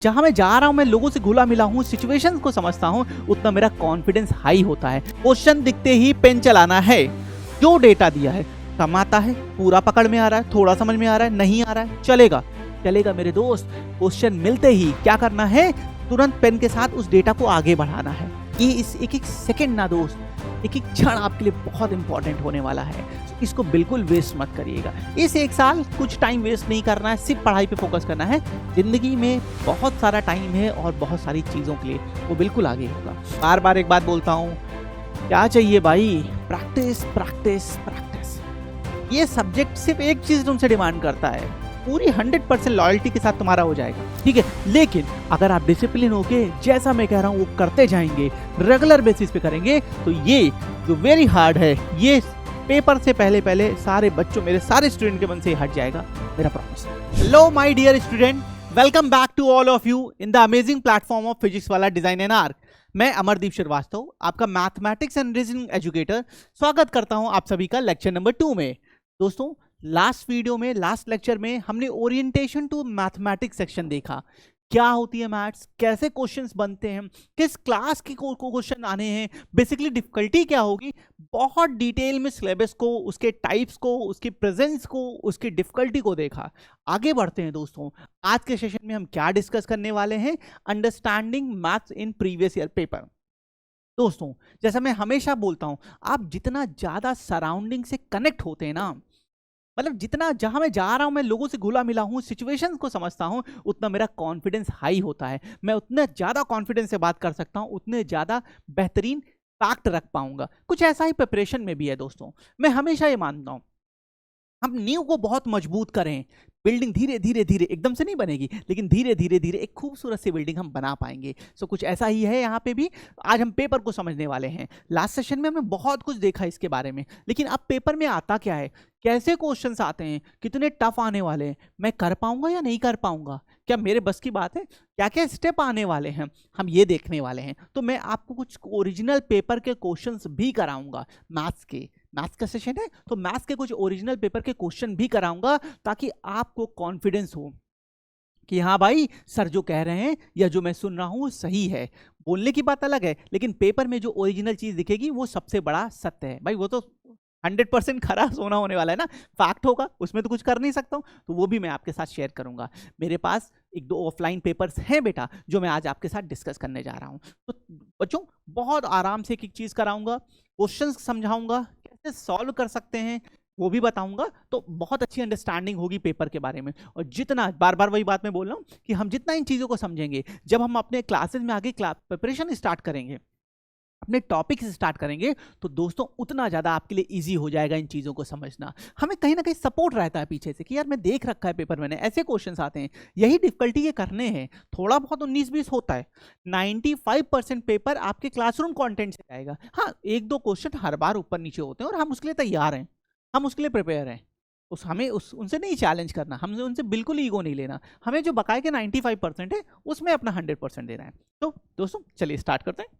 जहां मैं जा रहा हूं, मैं लोगों से घुला मिला हूं, सिचुएशंस को समझता हूं, उतना मेरा कॉन्फिडेंस हाई होता है। क्वेश्चन दिखते ही पेन चलाना है। जो डेटा दिया है कम आता है, पूरा पकड़ में आ रहा है, थोड़ा समझ में आ रहा है, नहीं आ रहा है, चलेगा चलेगा मेरे दोस्त। क्वेश्चन मिलते ही क्या करना है, तुरंत पेन के साथ उस डेटा को आगे बढ़ाना है। ये इस एक एक सेकंड ना दोस्त, एक एक क्षण आपके लिए बहुत इंपॉर्टेंट होने वाला है। इसको बिल्कुल वेस्ट मत करिएगा। इस एक साल कुछ टाइम वेस्ट नहीं करना है, सिर्फ पढ़ाई पे फोकस करना है। जिंदगी में बहुत सारा टाइम है और बहुत सारी चीज़ों के लिए वो बिल्कुल आगे होगा। बार बार एक बात बोलता हूँ, क्या चाहिए भाई? Practice practice practice. ये सब्जेक्ट सिर्फ एक चीज़ तुमसे डिमांड करता है, पूरी 100% लॉयल्टी के साथ तुम्हारा हो जाएगा, ठीक है। लेकिन अगर आप डिसिप्लिन होके जैसा मैं कह रहा हूँ वो करते जाएंगे, रेगुलर बेसिस पे करेंगे, तो ये जो वेरी हार्ड है, ये पेपर से पहले पहले सारे बच्चों, मेरे सारे स्टूडेंट के मन से हट जाएगा, मेरा promise. Hello my dear student, welcome back to all of you in the amazing platform of physics वाला डिजाइन एंड आर्क। मैं अमरदीप श्रीवास्तव, आपका मैथमेटिक्स एंड रीजनिंग एजुकेटर, स्वागत करता हूं आप सभी का लेक्चर नंबर 2 में। दोस्तों, लास्ट वीडियो में, लास्ट लेक्चर में हमने ओरिएंटेशन टू मैथमेटिक्स सेक्शन देखा। क्या होती है मैथ्स, कैसे क्वेश्चंस बनते हैं, किस क्लास के क्वेश्चन आने हैं, बेसिकली डिफिकल्टी क्या होगी, बहुत डिटेल में सिलेबस को, उसके टाइप्स को, उसकी प्रेजेंस को, उसकी डिफिकल्टी को देखा। आगे बढ़ते हैं दोस्तों। आज के सेशन में हम क्या डिस्कस करने वाले हैं? Understanding maths in previous year paper. दोस्तों, जैसा मैं हमेशा बोलता हूं, आप जितना ज्यादा सराउंडिंग से कनेक्ट होते हैं ना, मतलब जितना, जहां मैं जा रहा हूं, मैं लोगों से घुला मिला हूं, सिचुएशंस को समझता हूं, उतना मेरा कॉन्फिडेंस हाई होता है। मैं उतना ज्यादा कॉन्फिडेंस से बात कर सकता हूं, उतने ज्यादा बेहतरीन फैक्ट रख पाऊंगा। कुछ ऐसा ही प्रिपरेशन में भी है दोस्तों। मैं हमेशा ये मानता हूं, हम नींव को बहुत मजबूत करें, बिल्डिंग धीरे धीरे धीरे, एकदम से नहीं बनेगी, लेकिन धीरे धीरे धीरे एक खूबसूरत सी बिल्डिंग हम बना पाएंगे। सो कुछ ऐसा ही है यहाँ पे भी। आज हम पेपर को समझने वाले हैं। लास्ट सेशन में हमने बहुत कुछ देखा इसके बारे में, लेकिन अब पेपर में आता क्या है, कैसे क्वेश्चंस आते हैं, कितने टफ आने वाले हैं, मैं कर पाऊंगा या नहीं कर पाऊंगा, क्या मेरे बस की बात है, क्या क्या स्टेप आने वाले हैं, हम ये देखने वाले हैं। तो मैं आपको कुछ ओरिजिनल पेपर के क्वेश्चंस भी कराऊंगा। मैथ्स का सेशन है तो मैथ्स के कुछ ओरिजिनल पेपर के क्वेश्चन भी कराऊंगा, ताकि आपको कॉन्फिडेंस हो कि हाँ भाई, सर जो कह रहे हैं या जो मैं सुन रहा हूँ वो सही है। बोलने की बात अलग है, लेकिन पेपर में जो ओरिजिनल चीज दिखेगी वो सबसे बड़ा सत्य है भाई। वो तो 100% खरा सोना होने वाला है ना, फैक्ट होगा, उसमें तो कुछ कर नहीं सकता हूँ। तो वो भी मैं आपके साथ शेयर करूंगा। मेरे पास एक दो ऑफलाइन पेपर्स हैं बेटा, जो मैं आज आपके साथ डिस्कस करने जा रहा हूँ। तो बच्चों, बहुत आराम से एक एक चीज कराऊंगा, क्वेश्चंस समझाऊंगा, कैसे सॉल्व कर सकते हैं वो भी बताऊंगा। तो बहुत अच्छी अंडरस्टैंडिंग होगी पेपर के बारे में। और जितना, बार बार वही बात मैं बोल रहा हूँ कि हम जितना इन चीज़ों को समझेंगे, जब हम अपने क्लासेस में आगे प्रिपरेशन स्टार्ट करेंगे, अपने टॉपिक से स्टार्ट करेंगे, तो दोस्तों उतना ज़्यादा आपके लिए इजी हो जाएगा इन चीज़ों को समझना। हमें कहीं ना कहीं सपोर्ट रहता है पीछे से कि यार मैं देख रखा है पेपर, मैंने ऐसे क्वेश्चंस आते हैं, यही डिफिकल्टी ये करने हैं। थोड़ा बहुत 19-20 होता है, 95% पेपर आपके क्लासरूम कंटेंट से आएगा। हाँ, एक दो क्वेश्चन हर बार ऊपर नीचे होते हैं और हम उसके लिए तैयार हैं, हम उसके लिए प्रिपेयर हैं। हमें उनसे नहीं चैलेंज करना, हमने उनसे बिल्कुल ईगो नहीं लेना। हमें जो बकाए के 95% है उसमें अपना 100% देना है। तो दोस्तों चलिए स्टार्ट करते हैं।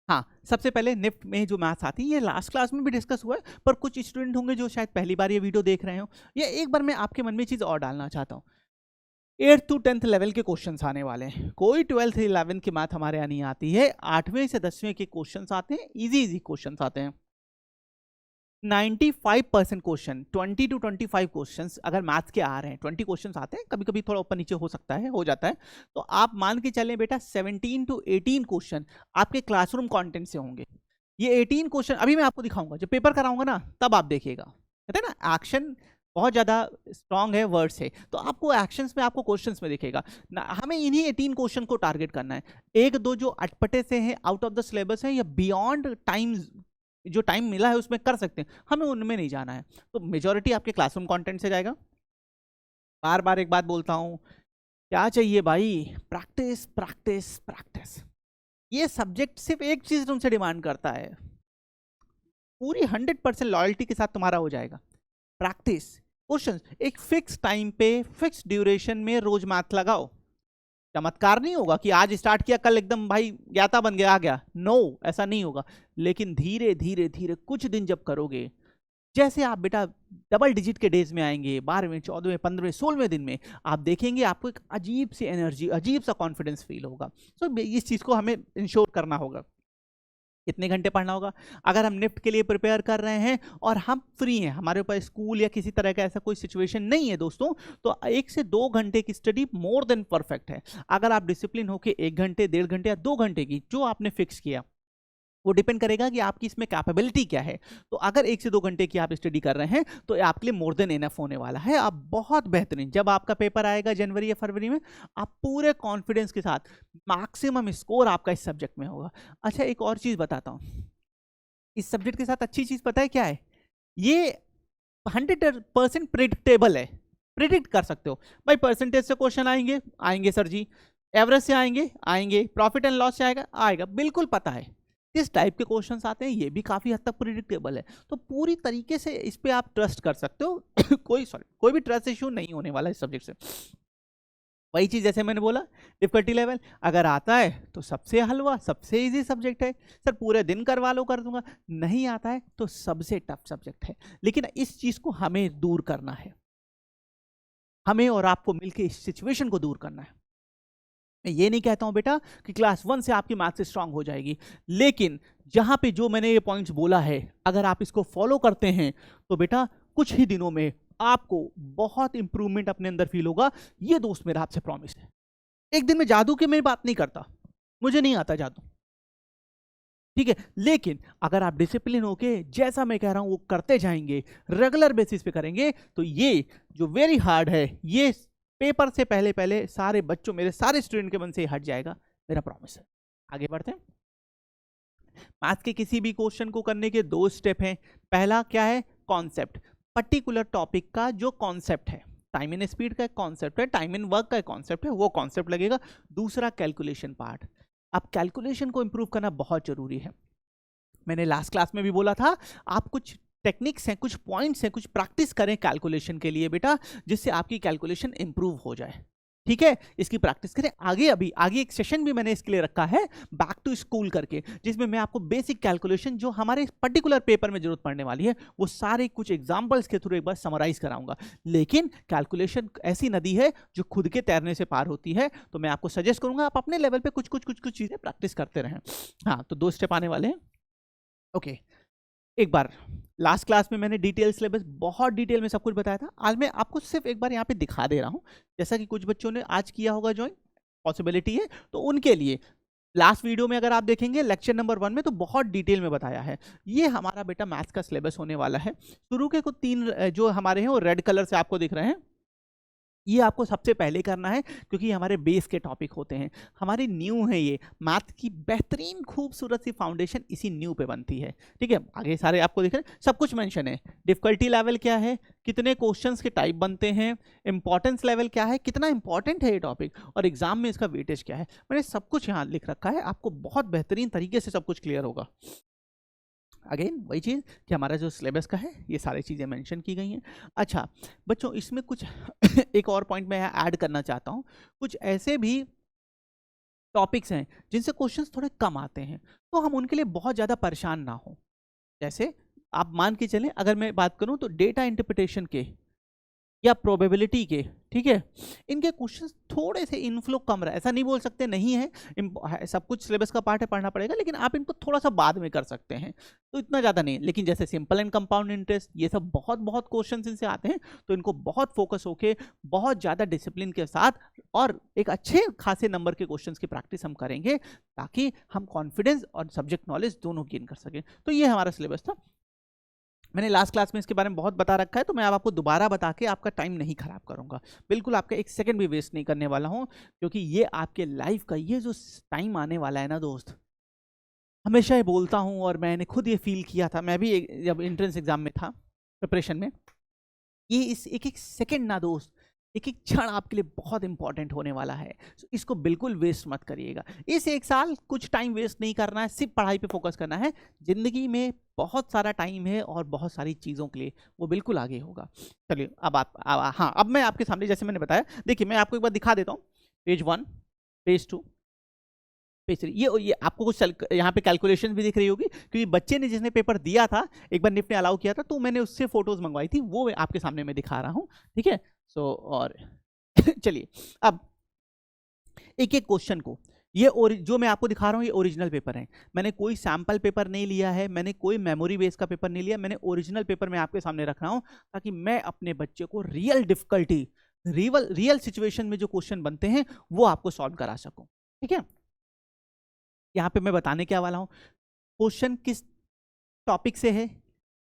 हाँ, सबसे पहले निफ्ट में जो मैथ्स आती है, ये लास्ट क्लास में भी डिस्कस हुआ है, पर कुछ स्टूडेंट होंगे जो शायद पहली बार ये वीडियो देख रहे हो, या एक बार मैं आपके मन में चीज़ और डालना चाहता हूँ। 8th to 10th लेवल के क्वेश्चंस आने वाले हैं। कोई 12th 11th की मैथ हमारे यहाँ नहीं आती है। 8वें से 10वें के क्वेश्चंस आते हैं, इजी क्वेश्चंस आते हैं। 95% क्वेश्चन, 20 to 25 क्वेश्चंस अगर मैथ्स के आ रहे हैं, 20 क्वेश्चंस आते हैं, कभी कभी थोड़ा ऊपर नीचे हो सकता है, हो जाता है, तो आप मान के चलें बेटा 17 to 18 क्वेश्चन आपके क्लासरूम कंटेंट से होंगे। ये 18 क्वेश्चन अभी मैं आपको दिखाऊंगा, जब पेपर कराऊंगा ना तब आप देखिएगा। कहते हैं ना, एक्शन बहुत ज़्यादा स्ट्रांग है वर्ड से, तो आपको एक्शंस में, आपको क्वेश्चंस में दिखेगा ना। हमें इन्हीं 18 क्वेश्चन को टारगेट करना है। एक दो जो अटपटे से हैं, आउट ऑफ द सिलेबस है, या बियॉन्ड टाइम, जो टाइम मिला है उसमें कर सकते हैं, हमें उनमें नहीं जाना है। तो मेजॉरिटी आपके क्लासरूम कंटेंट से जाएगा। बार बार एक बात बोलता हूँ, क्या चाहिए भाई? Practice practice practice. ये सब्जेक्ट सिर्फ एक चीज तुमसे डिमांड करता है, पूरी 100% लॉयल्टी के साथ तुम्हारा हो जाएगा। प्रैक्टिस, क्वेश्चन एक फिक्स टाइम पे, फिक्स ड्यूरेशन में रोज मैथ लगाओ। चमत्कार नहीं होगा कि आज स्टार्ट किया कल एकदम भाई ज्ञाता बन गया, आ गया। नो, ऐसा नहीं होगा। लेकिन धीरे धीरे धीरे कुछ दिन जब करोगे, जैसे आप बेटा डबल डिजिट के डेज में आएंगे, 12वें 14वें 15वें 16वें दिन में, आप देखेंगे आपको एक अजीब सी एनर्जी, अजीब सा कॉन्फिडेंस फील होगा। सो इस चीज़ को हमें इंश्योर करना होगा। कितने घंटे पढ़ना होगा? अगर हम निफ्ट के लिए प्रिपेयर कर रहे हैं और हम फ्री हैं, हमारे ऊपर स्कूल या किसी तरह का ऐसा कोई सिचुएशन नहीं है दोस्तों, तो 1 से 2 घंटे की स्टडी मोर देन परफेक्ट है। अगर आप डिसिप्लिन होकर 1 घंटे, 1.5 घंटे या 2 घंटे की जो आपने फिक्स किया, वो डिपेंड करेगा कि आपकी इसमें कैपेबिलिटी क्या है। तो अगर 1 से 2 घंटे की आप स्टडी कर रहे हैं तो आपके लिए मोर देन इनफ होने वाला है। आप बहुत बेहतरीन, जब आपका पेपर आएगा जनवरी या फरवरी में, आप पूरे कॉन्फिडेंस के साथ मैक्सिमम स्कोर आपका इस सब्जेक्ट में होगा। अच्छा, एक और चीज़ बताता हूँ, इस सब्जेक्ट के साथ अच्छी चीज़ पता है क्या है? ये 100% प्रिडिक्टेबल है, प्रिडिक्ट कर सकते हो भाई। परसेंटेज से क्वेश्चन आएंगे, आएंगे सर जी। एवरेज से आएंगे, आएंगे। प्रॉफिट एंड लॉस से आएगा, आएगा। बिल्कुल पता है किस टाइप के क्वेश्चंस आते हैं, ये भी काफी हद तक प्रिडिक्टेबल है। तो पूरी तरीके से इस पे आप ट्रस्ट कर सकते हो। कोई भी ट्रस्ट इश्यू नहीं होने वाला इस सब्जेक्ट से। वही चीज जैसे मैंने बोला, डिफिकल्टी लेवल अगर आता है तो सबसे हलवा, सबसे इजी सब्जेक्ट है। सर पूरे दिन करवा लो, कर दूंगा। नहीं आता है तो सबसे टफ सब्जेक्ट है। लेकिन इस चीज को हमें दूर करना है, हमें और आपको मिलकर इस सिचुएशन को दूर करना है। मैं ये नहीं कहता हूं बेटा कि क्लास 1 से आपकी मैथ्स स्ट्रांग हो जाएगी, लेकिन जहां पे जो मैंने ये पॉइंट्स बोला है, अगर आप इसको फॉलो करते हैं तो बेटा कुछ ही दिनों में आपको बहुत इंप्रूवमेंट अपने अंदर फील होगा। ये दोस्त मेरा आपसे प्रॉमिस है। एक दिन में जादू की मैं बात नहीं करता, मुझे नहीं आता जादू, ठीक है। लेकिन अगर आप डिसिप्लिन होके जैसा मैं कह रहा हूं वो करते जाएंगे, रेगुलर बेसिस पे करेंगे, तो ये जो वेरी हार्ड है, ये पेपर से पहले पहले सारे बच्चों, मेरे सारे स्टूडेंट के मन से हट जाएगा, मेरा प्रॉमिस है। आगे बढ़ते हैं। मैथ के किसी भी क्वेश्चन को करने के 2 स्टेप हैं। पहला क्या है? कॉन्सेप्ट, पर्टिकुलर टॉपिक का जो कॉन्सेप्ट है। टाइम इन स्पीड का कॉन्सेप्ट है, टाइम इन वर्क का कॉन्सेप्ट है, वो कॉन्सेप्ट लगेगा। दूसरा कैलकुलेशन पार्ट। अब कैलकुलेशन को इंप्रूव करना बहुत जरूरी है। मैंने लास्ट क्लास में भी बोला था, आप कुछ टेक्निक्स हैं, कुछ पॉइंट्स हैं, कुछ प्रैक्टिस करें कैलकुलेशन के लिए बेटा, जिससे आपकी कैलकुलेशन इंप्रूव हो जाए, ठीक है। इसकी प्रैक्टिस करें। आगे एक सेशन भी मैंने इसके लिए रखा है, बैक टू स्कूल करके, जिसमें मैं आपको बेसिक कैलकुलेशन जो हमारे पर्टिकुलर पेपर में जरूरत पड़ने वाली है, वो सारे कुछ एग्जांपल्स के थ्रू एक बार समराइज कराऊंगा। लेकिन कैलकुलेशन ऐसी नदी है जो खुद के तैरने से पार होती है, तो मैं आपको सजेस्ट करूंगा आप अपने लेवल पे कुछ चीजें प्रैक्टिस करते रहें। हाँ, तो 2 स्टेप आने वाले हैं। ओके, एक बार लास्ट क्लास में मैंने डिटेल सिलेबस बहुत डिटेल में सब कुछ बताया था। आज मैं आपको सिर्फ एक बार यहाँ पे दिखा दे रहा हूँ, जैसा कि कुछ बच्चों ने आज किया होगा ज्वाइन, पॉसिबिलिटी है, तो उनके लिए लास्ट वीडियो में अगर आप देखेंगे लेक्चर नंबर 1 में, तो बहुत डिटेल में बताया है। ये हमारा बेटा मैथ्स का सिलेबस होने वाला है। शुरू के कुछ 3 जो हमारे हैं वो रेड कलर से आपको दिख रहे हैं, ये आपको सबसे पहले करना है, क्योंकि ये हमारे बेस के टॉपिक होते हैं, हमारी न्यू है। ये मैथ की बेहतरीन खूबसूरत सी फाउंडेशन इसी न्यू पे बनती है, ठीक है। आगे सारे आपको दिख रहे हैं, सब कुछ मेंशन है। डिफिकल्टी लेवल क्या है, कितने क्वेश्चंस के टाइप बनते हैं, इंपॉर्टेंस लेवल क्या है, कितना इंपॉर्टेंट है ये टॉपिक, और एग्जाम में इसका वेटेज क्या है, मैंने सब कुछ यहाँ लिख रखा है। आपको बहुत बेहतरीन तरीके से सब कुछ क्लियर होगा। अगेन वही चीज़ कि हमारा जो सिलेबस का है, ये सारी चीज़ें मेंशन की गई हैं। अच्छा बच्चों, इसमें कुछ एक और पॉइंट मैं ऐड करना चाहता हूँ। कुछ ऐसे भी टॉपिक्स हैं जिनसे क्वेश्चंस थोड़े कम आते हैं, तो हम उनके लिए बहुत ज़्यादा परेशान ना हो। जैसे आप मान के चलें, अगर मैं बात करूँ तो डेटा इंटरप्रिटेशन के या प्रोबेबिलिटी के, ठीक है, इनके क्वेश्चंस थोड़े से इनफ्लो कम रहा है। ऐसा नहीं बोल सकते नहीं है, सब कुछ सिलेबस का पार्ट है, पढ़ना पड़ेगा, लेकिन आप इनको थोड़ा सा बाद में कर सकते हैं, तो इतना ज़्यादा नहीं। लेकिन जैसे सिंपल एंड कंपाउंड इंटरेस्ट, ये सब बहुत क्वेश्चंस इनसे आते हैं, तो इनको बहुत फोकस होके, बहुत ज़्यादा डिसिप्लिन के साथ और एक अच्छे खासे नंबर के क्वेश्चंस की प्रैक्टिस हम करेंगे, ताकि हम कॉन्फिडेंस और सब्जेक्ट नॉलेज दोनों गेन कर सकें। तो ये हमारा सिलेबस था। मैंने लास्ट क्लास में इसके बारे में बहुत बता रखा है, तो मैं अब आपको दोबारा बता के आपका टाइम नहीं खराब करूंगा। बिल्कुल आपका 1 सेकंड भी वेस्ट नहीं करने वाला हूं, क्योंकि ये आपके लाइफ का ये जो टाइम आने वाला है ना दोस्त, हमेशा ये बोलता हूं और मैंने खुद ये फील किया था, मैं भी जब एंट्रेंस एग्जाम में था प्रिपरेशन में, ये इस एक सेकंड ना दोस्त, एक क्षण आपके लिए बहुत इंपॉर्टेंट होने वाला है। इसको बिल्कुल वेस्ट मत करिएगा। इस 1 साल कुछ टाइम वेस्ट नहीं करना है, सिर्फ पढ़ाई पे फोकस करना है। जिंदगी में बहुत सारा टाइम है और बहुत सारी चीज़ों के लिए वो बिल्कुल आगे होगा। चलिए हाँ, अब मैं आपके सामने, जैसे मैंने बताया, देखिए मैं आपको एक बार दिखा देता हूँ। पेज 1, पेज 2, ये आपको कुछ यहाँ पे कैलकुलेशन भी दिख रही होगी, क्योंकि बच्चे ने जिसने पेपर दिया था एक बार निफ्ट ने अलाउ किया था, तो मैंने उससे फोटोज मंगवाई थी, वो आपके सामने मैं दिखा रहा हूँ, ठीक है। सो और चलिए अब एक एक क्वेश्चन को, ये जो मैं आपको दिखा रहा हूँ ये ओरिजिनल पेपर है, मैंने कोई सैम्पल पेपर नहीं लिया है, मैंने कोई मेमोरी बेस का पेपर नहीं लिया, मैंने ओरिजिनल पेपर में आपके सामने रख रहा हूँ, ताकि मैं अपने बच्चे को रियल डिफिकल्टी, रियल सिचुएशन में जो क्वेश्चन बनते हैं वो आपको सॉल्व करा सकूं, ठीक है। यहाँ पे मैं बताने क्या वाला हूँ, क्वेश्चन किस टॉपिक से है,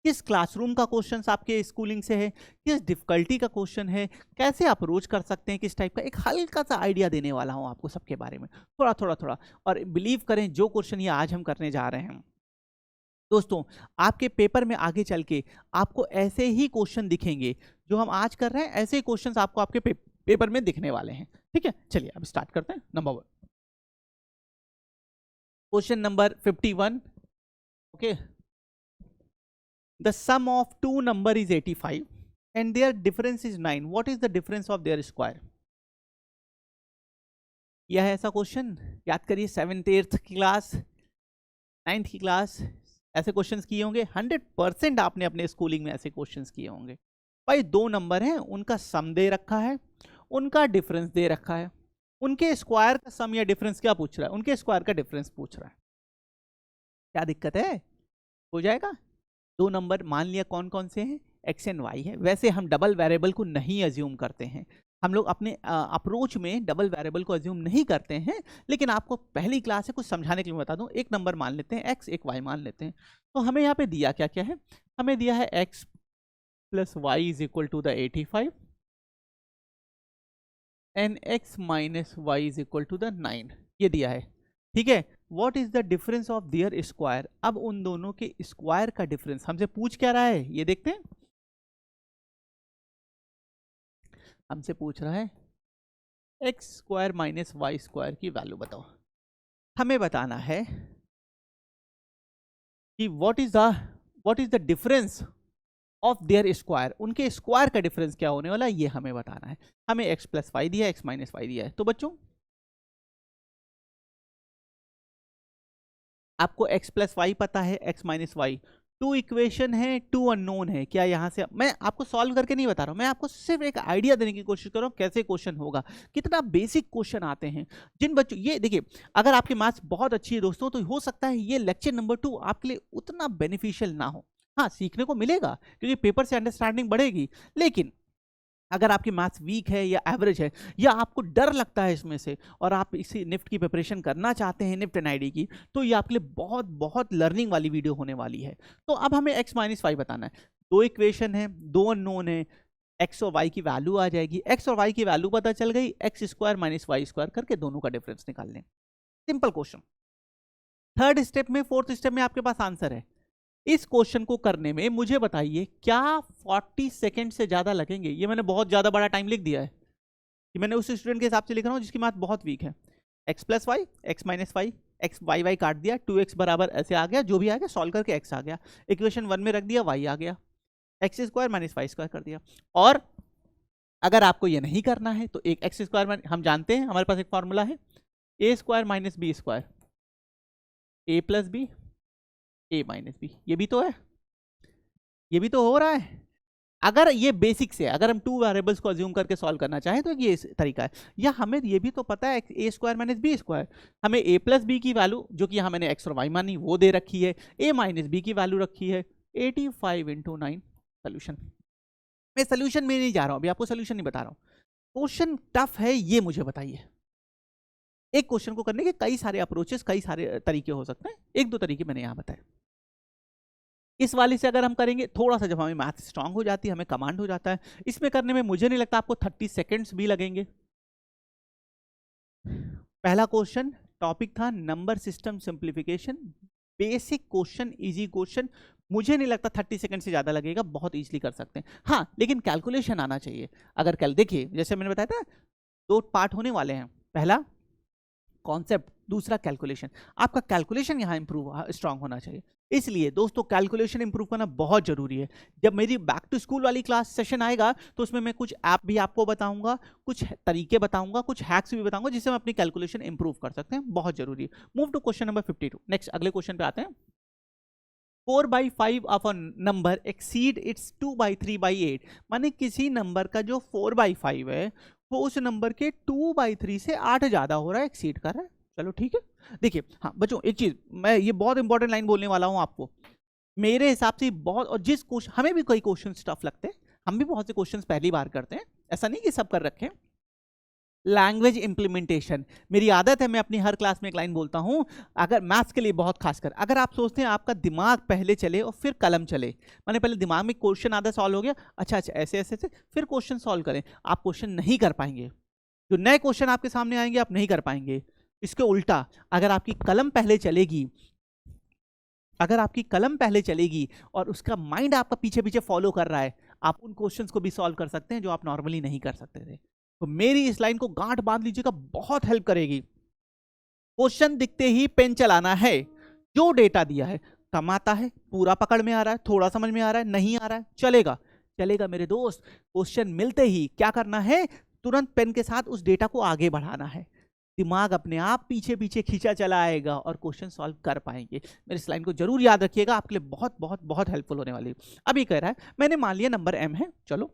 किस क्लासरूम का क्वेश्चन आपके स्कूलिंग से है, किस डिफिकल्टी का क्वेश्चन है, कैसे अप्रोच कर सकते हैं, किस टाइप का, एक हल्का सा आइडिया देने वाला हूँ आपको सबके बारे में, थोड़ा थोड़ा थोड़ा। और बिलीव करें जो क्वेश्चन ये आज हम करने जा रहे हैं दोस्तों, आपके पेपर में आगे चल के आपको ऐसे ही क्वेश्चन दिखेंगे, जो हम आज कर रहे हैं ऐसे ही क्वेश्चन आपको आपके पेपर में दिखने वाले हैं, ठीक है। चलिए अब स्टार्ट करते हैं। Number 1, question number 51, okay. The sum of two number is 85 and their difference is 9. What is the difference of their square? यह है ऐसा क्वेश्चन, याद करिए 7th 8th की क्लास, 9th की क्लास ऐसे क्वेश्चंस किए होंगे, 100% आपने अपने स्कूलिंग में ऐसे क्वेश्चंस किए होंगे। भाई दो नंबर हैं, उनका सम दे रखा है, उनका डिफरेंस दे रखा है, उनके स्क्वायर का सम या डिफरेंस क्या पूछ रहा है, उनके स्क्वायर का डिफरेंस पूछ रहा है। क्या दिक्कत है, हो जाएगा। दो नंबर मान लिया कौन कौन से हैं, एक्स एंड वाई है। वैसे हम डबल वेरिएबल को नहीं अज्यूम करते हैं, हम लोग अपने अप्रोच में डबल वेरिएबल को अज्यूम नहीं करते हैं, लेकिन आपको पहली क्लास है कुछ समझाने के लिए बता दूं। एक नंबर मान लेते हैं एक्स, एक वाई मान लेते हैं। तो हमें यहाँ पे दिया क्या क्या है, हमें दिया है X plus Y is equal to the 85 and X minus Y is equal to the 9, ये दिया है, ठीक है। What is the difference of their square, अब उन दोनों के स्क्वायर का डिफरेंस हमसे पूछ क्या रहा है, ये देखते हैं। हमसे पूछ रहा है X square minus Y square की वैल्यू बताओ। हमें बताना है कि what is the difference of their square, उनके स्क्वायर का डिफरेंस क्या होने वाला है, ये हमें बताना है। हमें एक्स प्लस वाई दिया है, एक्स माइनस वाई दिया है। तो बच्चों आपको x प्लस वाई पता है, x minus Y, two equation है, टू अननोन है। क्या यहाँ से मैं आपको सॉल्व करके नहीं बता रहा हूँ, मैं आपको सिर्फ एक आइडिया देने की कोशिश कर रहा हूँ कैसे क्वेश्चन होगा। कितना बेसिक क्वेश्चन आते हैं जिन बच्चों, ये देखिए अगर आपकी मैथ्स बहुत अच्छी है दोस्तों, तो हो सकता है ये लेक्चर नंबर 2 आपके लिए उतना बेनिफिशियल ना हो। हाँ सीखने को मिलेगा क्योंकि पेपर से अंडरस्टैंडिंग बढ़ेगी, लेकिन अगर आपकी मैथ्स वीक है या एवरेज है, या आपको डर लगता है इसमें से और आप इसी निफ्ट की प्रिपरेशन करना चाहते हैं, निफ्ट एनआईडी की, तो ये आपके लिए बहुत बहुत लर्निंग वाली वीडियो होने वाली है। तो अब हमें x माइनस वाई बताना है। दो इक्वेशन है, दो अननोन है, x और y की वैल्यू आ जाएगी। x और y की वैल्यू पता चल गई, X square minus Y square करके दोनों का डिफरेंस निकाल लें। Simple question. थर्ड स्टेप में, फोर्थ स्टेप में आपके पास आंसर है। इस क्वेश्चन को करने में मुझे बताइए क्या 40 सेकंड से ज्यादा लगेंगे। ये मैंने बहुत ज्यादा बड़ा टाइम लिख दिया है, कि मैंने उस स्टूडेंट के हिसाब से लिख रहा हूँ जिसकी मैथ बहुत वीक है। x plus Y, X minus Y, X Y Y काट दिया, 2x बराबर ऐसे आ गया, जो भी आ गया सॉल्व करके x आ गया, इक्वेशन 1 में रख दिया, y आ गया, X square minus Y square कर दिया। और अगर आपको ये नहीं करना है तो एक एक्स स्क्वायर, हम जानते हैं हमारे पास एक फॉर्मूला है, ए स्क्वायर माइनस बी स्क्वायर, ए प्लस बी, ए माइनस बी, ये भी तो है, ये भी तो हो रहा है। अगर ये बेसिक से, अगर हम टू वेरिएबल्स को अज्यूम करके सॉल्व करना चाहें तो ये तरीका है। या हमें ये भी तो पता है ए स्क्वायर माइनस बी स्क्वायर, हमें ए प्लस बी की वैल्यू जो कि यहाँ मैंने एक्स और वाई मानी वो दे रखी है, ए माइनस बी की वैल्यू रखी है, 85 इंटू 9 सोल्यूशन। मैं सोल्यूशन में नहीं जा रहा हूँ, अभी आपको सोल्यूशन नहीं बता रहा हूँ। क्वेश्चन टफ है ये मुझे बताइए। एक क्वेश्चन को करने के कई सारे अप्रोचेस, कई सारे तरीके हो सकते हैं, एक दो तरीके मैंने यहाँ बताए। इस वाले से अगर हम करेंगे थोड़ा सा, जब हमें मैथ स्ट्रांग हो जाती है, हमें कमांड हो जाता है, इसमें करने में मुझे नहीं लगता आपको 30 सेकंड्स भी लगेंगे। पहला क्वेश्चन टॉपिक था number system simplification, basic question, easy question, मुझे नहीं लगता 30 सेकंड से ज्यादा लगेगा, बहुत इजीली कर सकते हैं। हाँ लेकिन कैलकुलेशन आना चाहिए। अगर कल देखिए जैसे मैंने बताया था, दो पार्ट होने वाले हैं। पहला कॉन्सेप्ट दूसरा कैलकुलेशन, आपका कैलकुलेशन यहाँ इंप्रूव स्ट्रांग होना चाहिए। इसलिए दोस्तों कैलकुलेशन इंप्रूव करना बहुत जरूरी है। जब मेरी बैक टू स्कूल वाली क्लास सेशन आएगा तो उसमें मैं कुछ ऐप भी आपको बताऊंगा, कुछ तरीके बताऊंगा, कुछ हैक्स भी बताऊंगा जिससे हम अपनी कैलकुलेशन इंप्रूव कर सकते हैं, बहुत जरूरी है। Move to question number 52। Next अगले क्वेश्चन पे आते हैं। 4/5 of a number exceed its 2/3/8, माने किसी नंबर का जो 4/5 है वो उस नंबर के 2/3 से 8 ज्यादा हो रहा है, एक्सीड कर रहा है। चलो ठीक है। देखिए हाँ बच्चों, एक चीज मैं ये बहुत इंपॉर्टेंट लाइन बोलने वाला हूं आपको। मेरे हिसाब से बहुत, और जिस क्वेश्चन हमें भी कई क्वेश्चन टफ लगते हैं, हम भी बहुत से क्वेश्चन पहली बार करते हैं, ऐसा नहीं कि सब कर रखे हैं। लैंग्वेज इंप्लीमेंटेशन मेरी आदत है, मैं अपनी हर क्लास में एक लाइन बोलता हूं, अगर मैथ्स के लिए बहुत खासकर, अगर आप सोचते हैं आपका दिमाग पहले चले और फिर कलम चले, माने पहले दिमाग में क्वेश्चन आधा सॉल्व हो गया, अच्छा अच्छा ऐसे ऐसे ऐसे फिर क्वेश्चन सॉल्व करें, आप क्वेश्चन नहीं कर पाएंगे। जो नए क्वेश्चन आपके सामने आएंगे आप नहीं कर पाएंगे। इसके उल्टा अगर आपकी कलम पहले चलेगी, अगर आपकी कलम पहले चलेगी और उसका माइंड आपका पीछे पीछे फॉलो कर रहा है, आप उन क्वेश्चंस को भी सॉल्व कर सकते हैं जो आप नॉर्मली नहीं कर सकते थे। तो मेरी इस लाइन को गांठ बांध लीजिएगा, बहुत हेल्प करेगी। क्वेश्चन दिखते ही पेन चलाना है, जो डेटा दिया है कम आता है, पूरा पकड़ में आ रहा है, थोड़ा समझ में आ रहा है, नहीं आ रहा है, चलेगा चलेगा मेरे दोस्त। क्वेश्चन मिलते ही क्या करना है, तुरंत पेन के साथ उस डेटा को आगे बढ़ाना है, दिमाग अपने आप पीछे पीछे खींचा चला आएगा और क्वेश्चन सॉल्व कर पाएंगे। मेरी इस लाइन को जरूर याद रखिएगा, आपके लिए बहुत बहुत बहुत हेल्पफुल होने वाली है। अभी कह रहा है मैंने मान लिया नंबर m है, चलो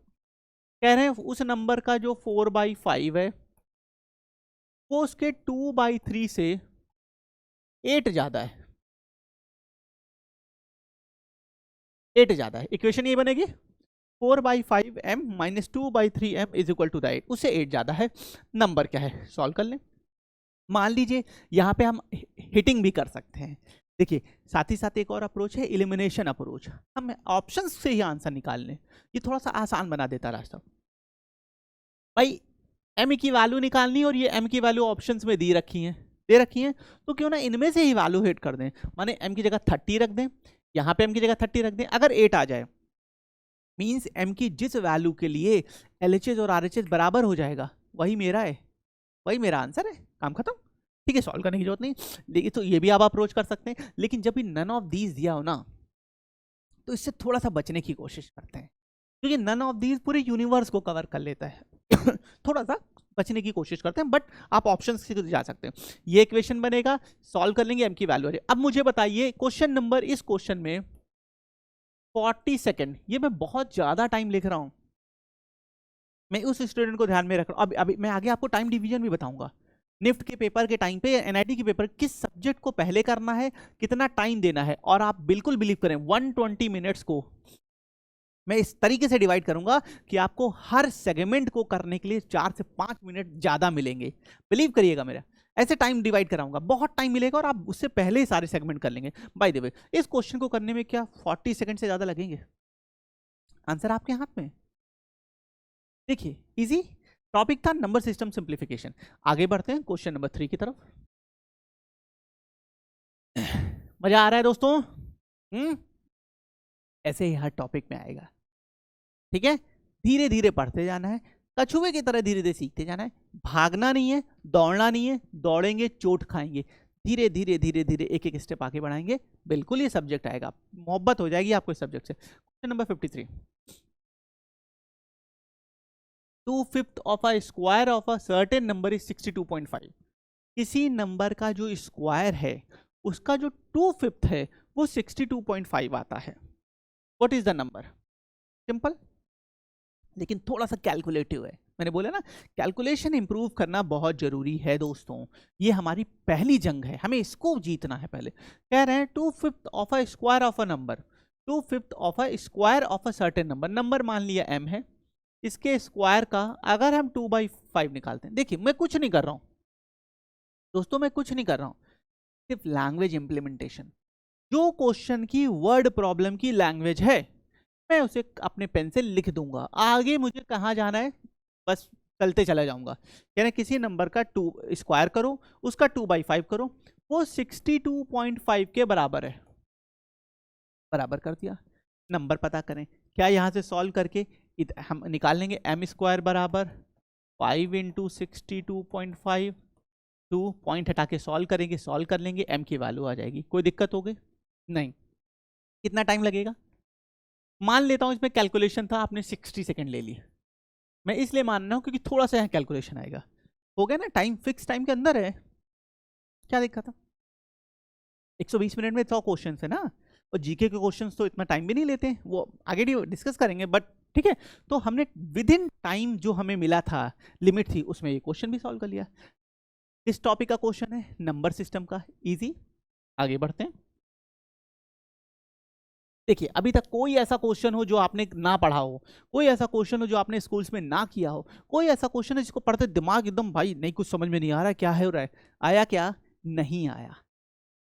कह रहे हैं उस नंबर का जो 4/5 है वो उसके 2/3 से 8 ज्यादा है, 8 ज्यादा है। इक्वेशन ये बनेगी 4/5m - 2/3m is equal to the 8, उससे 8 ज्यादा है। नंबर क्या है सॉल्व कर लें। मान लीजिए यहाँ पे हम हिटिंग भी कर सकते हैं। देखिए साथ ही साथ एक और अप्रोच है इलिमिनेशन अप्रोच, हम ऑप्शंस से ही आंसर निकाल लें, ये थोड़ा सा आसान बना देता रास्ता। भाई m की वैल्यू निकालनी और ये m की वैल्यू ऑप्शंस में दे रखी हैं तो क्यों ना इनमें से ही वैल्यू हिट कर दें, माने m की जगह 30 रख दें, यहाँ पे m की जगह 30 रख दें, अगर 8 आ जाए मीन्स m की जिस वैल्यू के लिए LHS और RHS बराबर हो जाएगा वही मेरा है, वही मेरा आंसर है, काम खत्म। ठीक है, सॉल्व करने की जरूरत नहीं। लेकिन तो ये भी आप अप्रोच कर सकते हैं, लेकिन जब भी नन ऑफ दीज दिया हो ना तो इससे थोड़ा सा बचने की कोशिश करते हैं, क्योंकि नन ऑफ दीज पूरे यूनिवर्स को कवर कर लेता है थोड़ा सा बचने की कोशिश करते हैं, बट आप ऑप्शंस से जा सकते हैं। ये इक्वेशन बनेगा, सॉल्व कर लेंगे, m की वैल्यू है। अब मुझे बताइए क्वेश्चन नंबर, इस क्वेश्चन में 40 सेकेंड, ये मैं बहुत ज्यादा टाइम लिख रहा हूं, मैं उस स्टूडेंट को ध्यान में रख रहा हूं। अभी मैं आगे आपको टाइम डिवीजन भी बताऊंगा, निफ्ट के पेपर के टाइम पे, NIT के पेपर किस सब्जेक्ट को पहले करना है, कितना टाइम देना है, और आप बिल्कुल बिलीव करें 120 मिनट्स को मैं इस तरीके से डिवाइड करूंगा कि आपको हर सेगमेंट को करने के लिए 4 से 5 मिनट ज्यादा मिलेंगे, बिलीव करिएगा मेरा, ऐसे टाइम डिवाइड कराऊंगा, बहुत टाइम मिलेगा और आप उससे पहले ही सारे सेगमेंट कर लेंगे। बाय द वे इस क्वेश्चन को करने में क्या 40 सेकंड से ज्यादा लगेंगे, आंसर आपके हाथ में। देखिए इजी टॉपिक था, नंबर सिस्टम सिंप्लीफिकेशन। आगे बढ़ते हैं क्वेश्चन नंबर 3 की तरफ। मजा आ रहा है दोस्तों? ऐसे ही हर टॉपिक में आएगा, ठीक है, धीरे धीरे पढ़ते जाना है, कछुए की तरह धीरे धीरे सीखते जाना है, भागना नहीं है, दौड़ना नहीं है, दौड़ेंगे चोट खाएंगे, धीरे धीरे धीरे धीरे एक एक स्टेप आगे बढ़ाएंगे, बिल्कुल ये सब्जेक्ट आएगा, मोहब्बत हो जाएगी आपको इस सब्जेक्ट से। Question number 53, 2/5 of a square of a certain number is 62.5। किसी नंबर का जो स्क्वायर है उसका जो 2/5 है वो 62.5 आता है। What is the number? Simple, लेकिन थोड़ा सा कैलकुलेटिव है। मैंने बोला ना कैलकुलेशन इंप्रूव करना बहुत जरूरी है दोस्तों, ये हमारी पहली जंग है, हमें इसको जीतना है पहले। कह रहे हैं 2/5 of a square of a number, 2/5 of a square of a certain number, number मान लिया m है, इसके स्क्वायर का अगर हम 2/5 निकालते हैं, देखिए मैं कुछ नहीं कर रहा हूं दोस्तों, मैं कुछ नहीं कर रहा हूं, सिर्फ लैंग्वेज इंप्लीमेंटेशन। जो क्वेश्चन की वर्ड प्रॉब्लम की लैंग्वेज है मैं उसे अपने पेन से लिख दूंगा, आगे मुझे कहाँ जाना है बस चलते चला जाऊंगा। यानी किसी नंबर का 2 स्क्वायर करो, उसका 2/5 करो, वो 62.5 के बराबर है, बराबर कर दिया। नंबर पता करें, क्या यहाँ से सॉल्व करके हम निकाल लेंगे m स्क्वायर बराबर 5 × 62.5, 2 पॉइंट हटा के सॉल्व करेंगे, सॉल्व कर लेंगे, m की वैल्यू आ जाएगी। कोई दिक्कत होगी नहीं। कितना टाइम लगेगा? मान लेता हूं इसमें कैलकुलेशन था, आपने 60 सेकेंड ले लिए। मैं इसलिए मान रहा हूं क्योंकि थोड़ा सा यहाँ कैलकुलेशन आएगा। हो गया ना, टाइम फिक्स टाइम के अंदर है, क्या दिक्कत है? 120 मिनट में 100 क्वेश्चन है ना, और जीके के क्वेश्चंस तो इतना टाइम भी नहीं लेते हैं, वो आगे डिस्कस करेंगे, बट ठीक है। तो हमने विद इन टाइम जो हमें मिला था, लिमिट थी, उसमें ये क्वेश्चन भी सॉल्व कर लिया। किस टॉपिक का क्वेश्चन है? नंबर सिस्टम का, इजी। आगे बढ़ते हैं। देखिए, अभी तक कोई ऐसा क्वेश्चन हो जो आपने ना पढ़ा हो, कोई ऐसा क्वेश्चन हो जो आपने स्कूल्स में ना किया हो, कोई ऐसा क्वेश्चन है जिसको पढ़ते दिमाग एकदम भाई नहीं, कुछ समझ में नहीं आ रहा, क्या है हो रहा है, आया क्या नहीं आया?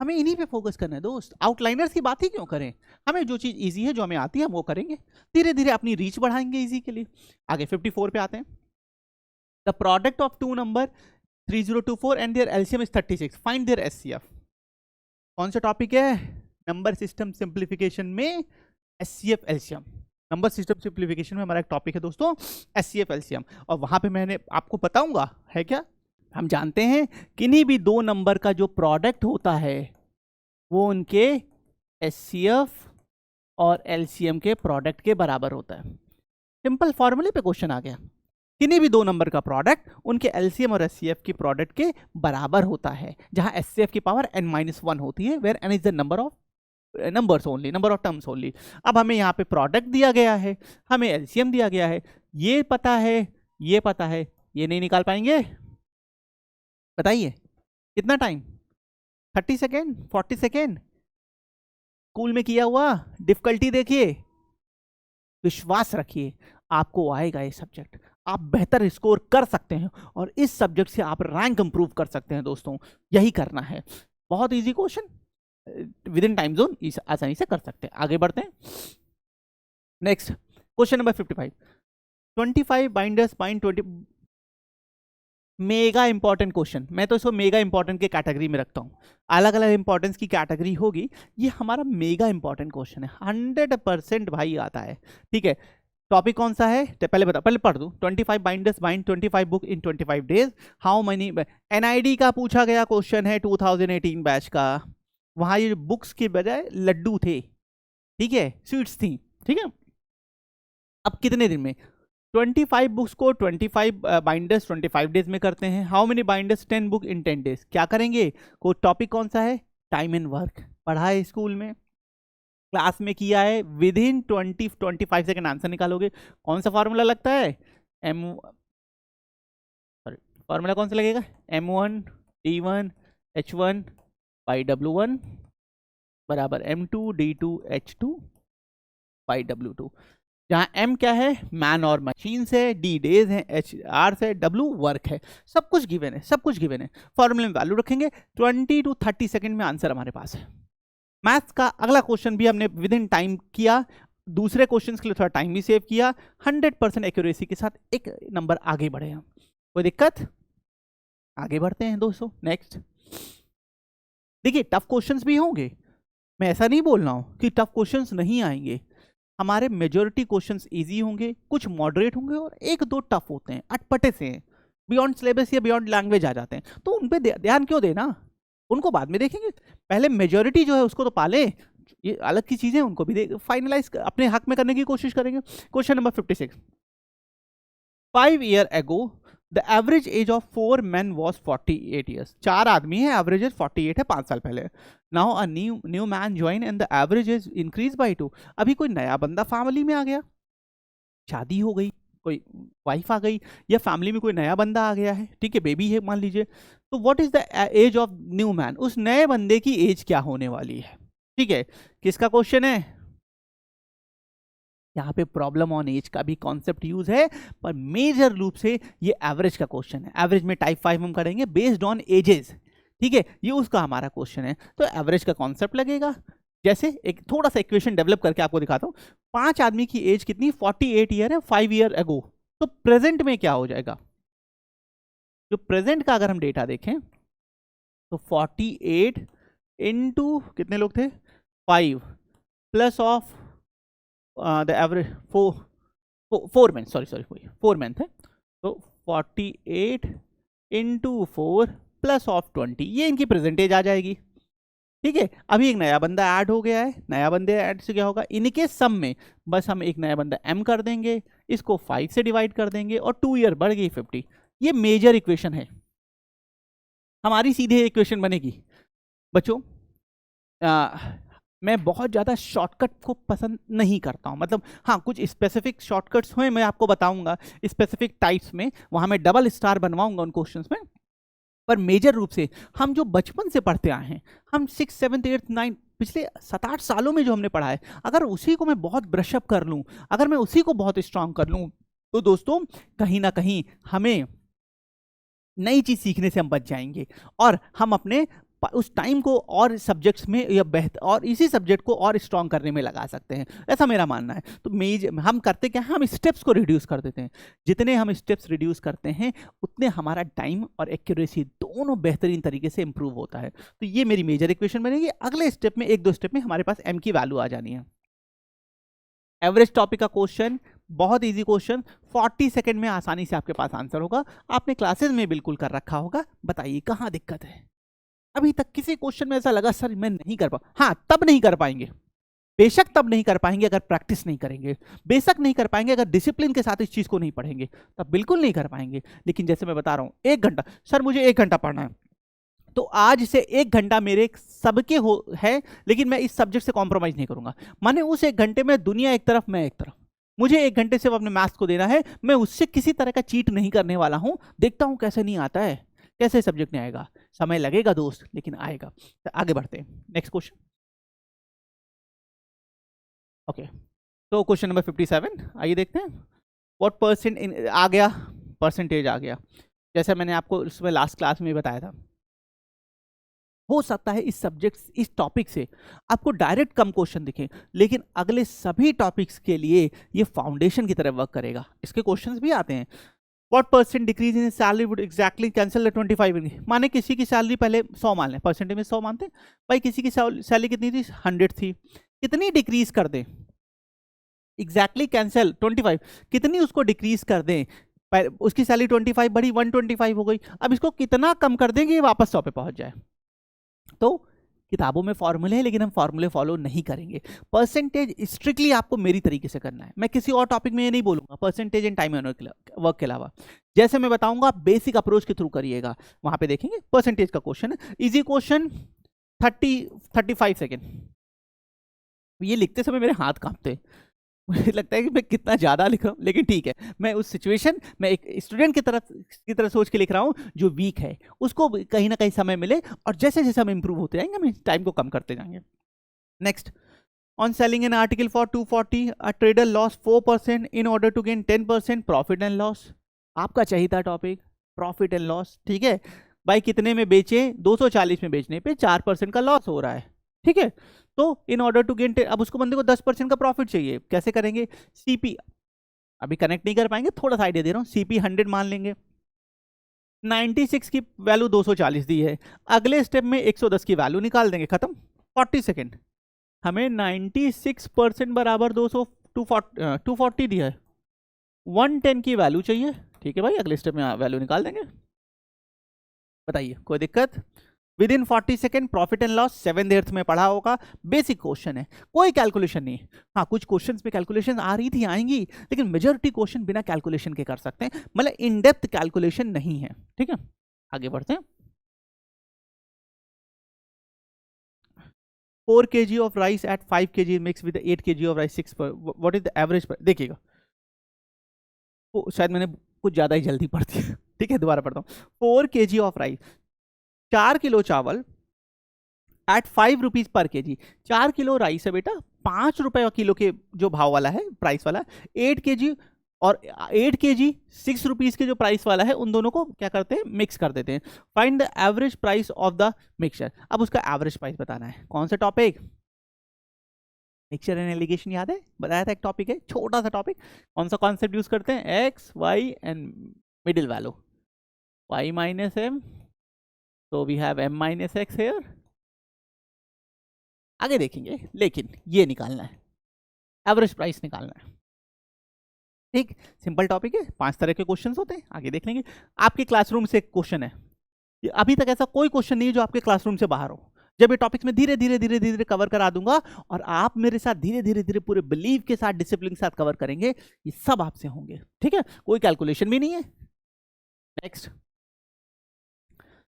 हमें इन्हीं पे फोकस करना है दोस्त, आउटलाइनर्स की बात ही क्यों करें? हमें जो चीज़ इजी है, जो हमें आती है, हम वो करेंगे, धीरे धीरे अपनी रीच बढ़ाएंगे इजी के लिए। आगे 54 पे आते हैं। The product of two number 3024 and their LCM is 36, find their HCF. कौन सा टॉपिक है? नंबर सिस्टम सिंप्लीफिकेशन में HCF LCM. Number system simplification में हमारा एक टॉपिक है दोस्तों, एचसीएफ एलसीएम, और वहां पे मैंने आपको बताऊंगा है क्या। हम जानते हैं किन्हीं भी दो नंबर का जो प्रोडक्ट होता है वो उनके एचसीएफ और एलसीएम के प्रोडक्ट के बराबर होता है। सिंपल फॉर्मूले पे क्वेश्चन आ गया। किन्हीं भी दो नंबर का प्रोडक्ट उनके एलसीएम और एचसीएफ की प्रोडक्ट के बराबर होता है, जहां एचसीएफ की पावर n-1 होती है, where n is the number of numbers only, number of terms only. अब हमें यहाँ पे प्रोडक्ट दिया गया है, हमें एलसीएम दिया गया है, ये पता है, ये पता है, ये नहीं निकाल पाएंगे? बताइए कितना टाइम? 30 second, 40 second? स्कूल में किया हुआ, डिफिकल्टी देखिए, विश्वास रखिए आपको आएगा ये सब्जेक्ट, आप बेहतर स्कोर कर सकते हैं और इस सब्जेक्ट से आप रैंक इंप्रूव कर सकते हैं दोस्तों। यही करना है, बहुत easy question, with in time zone आसानी से कर सकते हैं। आगे बढ़ते हैं। Next question number 55। 25 binders bind 20, mega important question. मैं तो इसको मेगा इंपॉर्टेंट के कैटेगरी में रखता हूँ, अलग अलग इंपॉर्टेंस की कैटेगरी होगी, ये हमारा मेगा इंपॉर्टेंट क्वेश्चन है, 100% भाई आता है। ठीक है, टॉपिक कौन सा है पहले बता, पहले पढ़ दूं। 25 binders bind 25 book in 25 days, how many. NID का पूछा गया क्वेश्चन है, 2018 बैच का। वहां ये बुक्स के बजाय लड्डू थे, ठीक है, स्वीट्स थी, ठीक है। अब कितने दिन में 25 बुक्स को 25 बाइंडर्स 25 डेज में करते हैं। How many binders 10 book in 10 days. क्या करेंगे? को टॉपिक कौन सा है? Time and work. पढ़ा है स्कूल में, क्लास में किया है, विद इन 25 सेकेंड आंसर निकालोगे। कौन सा फॉर्मूला लगता है? फॉर्मूला कौन सा लगेगा? M1 D1 H1 by W1 बराबर M2 D2 H2 by W2, जहां M क्या है? मैन और मशीन से, D डेज है, H आर से, W वर्क है। सब कुछ गिवन है, सब कुछ गिवन है। फॉर्मूले में वैल्यू रखेंगे, 20 to 30 सेकेंड में आंसर हमारे पास है। मैथ्स का अगला क्वेश्चन भी हमने विद इन टाइम किया, दूसरे क्वेश्चन के लिए थोड़ा टाइम भी सेव किया, 100% एक्यूरेसी के साथ एक नंबर आगे बढ़े हम। कोई दिक्कत? आगे बढ़ते हैं दोस्तों। नेक्स्ट देखिए, टफ क्वेश्चंस भी होंगे, मैं ऐसा नहीं बोल रहा हूं कि टफ क्वेश्चंस नहीं आएंगे। हमारे मेजॉरिटी क्वेश्चंस इजी होंगे, कुछ मॉडरेट होंगे और एक दो टफ होते हैं, अटपटे से हैं, बियॉन्ड सिलेबस या बियॉन्ड लैंग्वेज आ जाते हैं, तो उन पे ध्यान क्यों देना, उनको बाद में देखेंगे। पहले मेजॉरिटी जो है उसको तो पाले, ये अलग की चीजें उनको भी फाइनलाइज अपने हक में करने की कोशिश करेंगे। Question number 56। 5 years ago the average age of 4 men was 48 years। 4 आदमी है, एवरेज एज 48 है, 5 साल पहले। Now a new man join and the average age increase by 2। अभी कोई नया बंदा फैमिली में आ गया, शादी हो गई, कोई वाइफ आ गई, या फैमिली में कोई नया बंदा आ गया है, ठीक है, बेबी है मान लीजिए, तो what is the age of new man? उस नए बंदे की एज क्या होने वाली है? ठीक है, किसका क्वेश्चन है? यहाँ पे प्रॉब्लम ऑन एज का भी कॉन्सेप्ट यूज है, पर मेजर रूप से ये एवरेज का क्वेश्चन है। एवरेज में टाइप 5 हम करेंगे बेस्ड ऑन एजेस, ठीक है, ये उसका हमारा क्वेश्चन है, तो एवरेज का कॉन्सेप्ट लगेगा। जैसे एक थोड़ा सा इक्वेशन डेवलप करके आपको दिखाता हूँ। 5 आदमी की एज कितनी? 48 ईयर है, 5 ईयर अगो, तो प्रेजेंट में क्या हो जाएगा? जो प्रेजेंट का अगर हम डेटा देखें तो 48 इंटू कितने लोग थे? 5 plus of the average 4 man, sorry 4 man थे, तो 48 इंटू 4 प्लस ऑफ 20, ये इनकी परसेंटेज आ जाएगी। ठीक है, अभी एक नया बंदा ऐड हो गया है, नया बंदे ऐड से क्या होगा, इनके सम में बस हम एक नया बंदा m कर देंगे, इसको 5 से डिवाइड कर देंगे और 2 ईयर बढ़ गई 50। ये मेजर इक्वेशन है हमारी, सीधे इक्वेशन बनेगी बच्चों। मैं बहुत ज़्यादा शॉर्टकट को पसंद नहीं करता हूँ, मतलब हाँ कुछ स्पेसिफिक शॉर्टकट्स हुए, मैं आपको बताऊंगा स्पेसिफिक टाइप्स में, वहाँ मैं डबल स्टार बनवाऊंगा उन क्वेश्चंस में। पर मेजर रूप से हम जो बचपन से पढ़ते आए हैं, हम 6, 7, 8, 9 पिछले 7-8 सालों में जो हमने पढ़ा है, अगर उसी को मैं बहुत ब्रशअप कर लूँ, अगर मैं उसी को बहुत स्ट्रांग कर लूँ, तो दोस्तों कहीं ना कहीं हमें नई चीज़ सीखने से हम बच जाएंगे और हम अपने उस टाइम को और सब्जेक्ट्स में या बेहतर और इसी सब्जेक्ट को और स्ट्रॉन्ग करने में लगा सकते हैं, ऐसा मेरा मानना है। तो हम करते क्या है, हम स्टेप्स को रिड्यूस कर देते हैं। जितने हम स्टेप्स रिड्यूस करते हैं उतने हमारा टाइम और एक्यूरेसी दोनों बेहतरीन तरीके से इंप्रूव होता है। तो ये मेरी मेजर इक्वेशन बनेगी। अगले स्टेप में 1-2 स्टेप में हमारे पास m की वैल्यू आ जानी है। एवरेज टॉपिक का क्वेश्चन, बहुत इजी क्वेश्चन, 40 सेकंड में आसानी से आपके पास आंसर होगा। आपने क्लासेस में बिल्कुल कर रखा होगा, बताइए कहाँ दिक्कत है। अभी तक किसी क्वेश्चन में ऐसा लगा सर मैं नहीं कर पा, हाँ तब नहीं कर पाएंगे, बेशक तब नहीं कर पाएंगे अगर प्रैक्टिस नहीं करेंगे, बेशक नहीं कर पाएंगे अगर डिसिप्लिन के साथ इस चीज को नहीं पढ़ेंगे, तब बिल्कुल नहीं कर पाएंगे। लेकिन जैसे मैं बता रहा हूं 1 घंटा, सर मुझे 1 घंटा पढ़ना है, तो आज से 1 घंटा मेरे सबके हो है, लेकिन मैं इस सब्जेक्ट से कॉम्प्रोमाइज नहीं करूंगा। माने उस 1 घंटे में दुनिया एक तरफ, मैं एक तरफ, मुझे 1 घंटे सिर्फ अपने मैथ्स को देना है, मैं उससे किसी तरह का चीट नहीं करने वाला हूं। देखता हूं कैसे नहीं आता है, कैसे सब्जेक्ट नहीं आएगा, समय लगेगा दोस्त लेकिन आएगा। तो आगे बढ़ते हैं, नेक्स्ट क्वेश्चन। ओके, तो क्वेश्चन नंबर 57 आइए देखते हैं। व्हाट परसेंट आ गया, परसेंटेज आ गया, जैसे मैंने आपको उसमें लास्ट क्लास में बताया था। हो सकता है इस सब्जेक्ट, इस टॉपिक से आपको डायरेक्ट कम क्वेश्चन दिखे, लेकिन अगले सभी टॉपिक्स के लिए ये फाउंडेशन की तरह वर्क करेगा। इसके क्वेश्चंस भी आते हैं। What percent decrease in salary would exactly cancel the 25? माने किसी की सैलरी पहले 100 मान लें, परसेंटेज में 100 मानते हैं भाई, किसी की सैलरी कितनी थी, 100 थी, कितनी डिक्रीज कर दें, एग्जैक्टली कैंसिल 25, कितनी उसको डिक्रीज कर दें, उसकी सैलरी 25 बढ़ी, 125 हो गई, अब इसको कितना कम कर देंगे ये वापस 100 पे पहुंच जाए। तो किताबों में फॉर्मूले हैं, लेकिन हम फॉर्मूले फॉलो नहीं करेंगे। परसेंटेज स्ट्रिक्टली आपको मेरी तरीके से करना है, मैं किसी और टॉपिक में ये नहीं बोलूंगा परसेंटेज एंड टाइम वर्क के अलावा। जैसे मैं बताऊंगा बेसिक अप्रोच के थ्रू करिएगा, वहां पे देखेंगे परसेंटेज का क्वेश्चन है, इजी क्वेश्चन, 35 सेकेंड। ये लिखते समय मेरे हाथ कांपते, मुझे लगता है कि मैं कितना ज़्यादा लिख रहा हूँ, लेकिन ठीक है, मैं उस सिचुएशन में एक स्टूडेंट की तरह सोच के लिख रहा हूँ जो वीक है, उसको कहीं ना कहीं समय मिले, और जैसे जैसे हम इंप्रूव होते जाएंगे हम टाइम को कम करते जाएंगे। Next, on selling an article for 240 a trader loss 4% in order to gain 10% profit and loss. आपका चाहिए था टॉपिक प्रॉफिट एंड लॉस, ठीक है भाई, कितने में बेचे, 240 में बेचने पे 4% का लॉस हो रहा है, ठीक है। तो इन ऑर्डर टू गेन, अब उसको बंदे को 10% का प्रॉफिट चाहिए, कैसे करेंगे, सीपी अभी कनेक्ट नहीं कर पाएंगे, थोड़ा सा आइडिया दे रहा हूँ, सीपी 100 मान लेंगे, 96 की वैल्यू 240 दी है, अगले स्टेप में 110 की वैल्यू निकाल देंगे, खत्म, 40 सेकेंड। हमें 96% बराबर 240 दिया है, 110 की वैल्यू चाहिए, ठीक है भाई, अगले स्टेप में वैल्यू निकाल देंगे। बताइए कोई दिक्कत, with in 40 second profit and loss 7th में पढ़ा होगा, बेसिक क्वेश्चन है, कोई कैलकुलेशन नहीं। हाँ कुछ क्वेश्चंस में कैलकुलेशन आ रही थी, आएंगी, लेकिन मेजॉरिटी क्वेश्चन बिना कैलकुलेशन के कर सकते हैं, मतलब इन डेप्थ कैलकुलेशन नहीं है, ठीक है। आगे बढ़ते हैं। 4 kg of rice at 5 kg mix with 8 kg of rice 6 पर, व्हाट इज द एवरेज, देखिएगा शायद मैंने कुछ ज्यादा ही जल्दी पढ़ दिया, ठीक है दोबारा पढ़ता हूँ। 4 kg ऑफ राइस, 4 किलो चावल एट 5 रुपीज पर के जी, 4 किलो राइस है बेटा, 5 रुपए किलो के जो भाव वाला है, प्राइस वाला, 8 kg और 8 kg 6 रुपीज के जो प्राइस वाला है, उन दोनों को क्या करते हैं, मिक्स कर देते हैं। Find the average price of the mixture, अब उसका एवरेज प्राइस बताना है। कौन सा टॉपिक, मिक्सचर एंड एलिगेशन, याद है बताया था, एक टॉपिक है, छोटा सा टॉपिक। कौन सा कॉन्सेप्ट यूज करते हैं, x y and middle value, y minus m, तो we have m minus x here, आगे देखेंगे, लेकिन ये निकालना है, एवरेज प्राइस निकालना है, ठीक, सिंपल टॉपिक है, 5 तरह के क्वेश्चंस होते हैं, आगे देख लेंगे। आपके क्लासरूम से एक क्वेश्चन है, अभी तक ऐसा कोई क्वेश्चन नहीं है जो आपके क्लासरूम से बाहर हो। जब ये टॉपिक्स में धीरे धीरे धीरे धीरे कवर करा दूंगा और आप मेरे साथ धीरे धीरे धीरे पूरे बिलीव के साथ, डिसिप्लिन के साथ कवर करेंगे, ये सब आपसे होंगे, ठीक है? कोई कैलकुलेशन भी नहीं है। Next,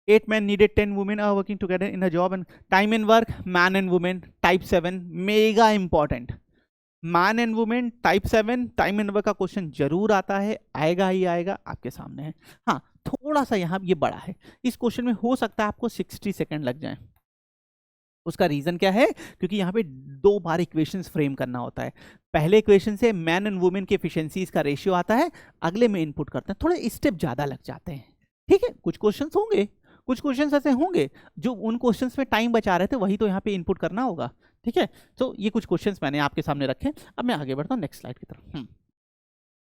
8 men needed 10 women are working together in a job and time and work, man and woman, type 7, mega important। Man and women type 7 time and work का क्वेश्चन जरूर आता है, आएगा ही आएगा, आपके सामने है। हाँ, थोड़ा सा यहाँ ये बड़ा है, इस क्वेश्चन में हो सकता है आपको 60 सेकंड लग जाए। उसका रीजन क्या है? क्योंकि यहाँ पे 2 बार इक्वेशंस फ्रेम करना होता है। पहले इक्वेशन से मैन एंड वुमेन की एफिशिएंसीज का रेशियो आता है, अगले में इनपुट करते हैं, थोड़े स्टेप ज्यादा लग जाते हैं, ठीक है? कुछ क्वेश्चंस होंगे, कुछ क्वेश्चंस ऐसे होंगे जो उन क्वेश्चंस में टाइम बचा रहे थे, वही तो यहाँ पे इनपुट करना होगा, ठीक है? तो ये कुछ क्वेश्चंस मैंने आपके सामने रखे। अब मैं आगे बढ़ता हूँ नेक्स्ट स्लाइड की तरफ।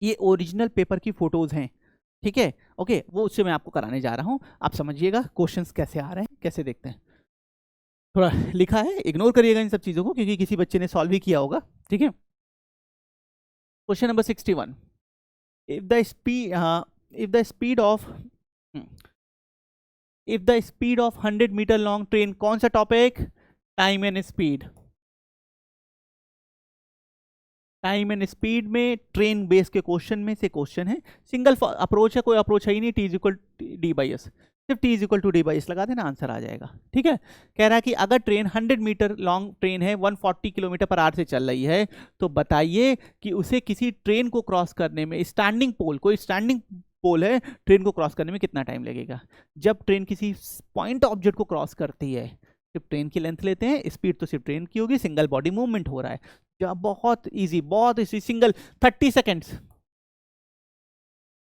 ये ओरिजिनल पेपर की फोटोज हैं, ठीक है? ओके, वो उससे मैं आपको कराने जा रहा हूँ, आप समझिएगा क्वेश्चंस कैसे आ रहे हैं, कैसे देखते हैं। थोड़ा लिखा है, इग्नोर करिएगा इन सब चीजों को, क्योंकि किसी बच्चे ने सॉल्व ही किया होगा, ठीक है? Question number 61, if the speed of 100 metre long train, कौन सा टॉपिक? Time and speed. Time and speed में ट्रेन बेस के क्वेश्चन में से क्वेश्चन है, सिंगल अप्रोच है, कोई अप्रोच है ही नहीं, t is equal d by s, सिर्फ t is equal to d by s लगा देना, आंसर आ जाएगा, ठीक है? कह रहा है कि अगर ट्रेन 100 मीटर लॉन्ग ट्रेन है, 140 किलोमीटर पर आवर से चल रही है, तो बताइए कि उसे किसी ट्रेन को क्रॉस करने में, स्टैंडिंग पोल, कोई स्टैंडिंग पोल है, ट्रेन को क्रॉस करने में कितना टाइम लगेगा? जब ट्रेन किसी पॉइंट ऑब्जेक्ट को क्रॉस करती है, सिर्फ ट्रेन की लेंथ लेते हैं, स्पीड तो सिर्फ ट्रेन की होगी, सिंगल बॉडी मूवमेंट हो रहा है, बहुत इजी, बहुत इजी, सिंगल 30 सेकेंड्स,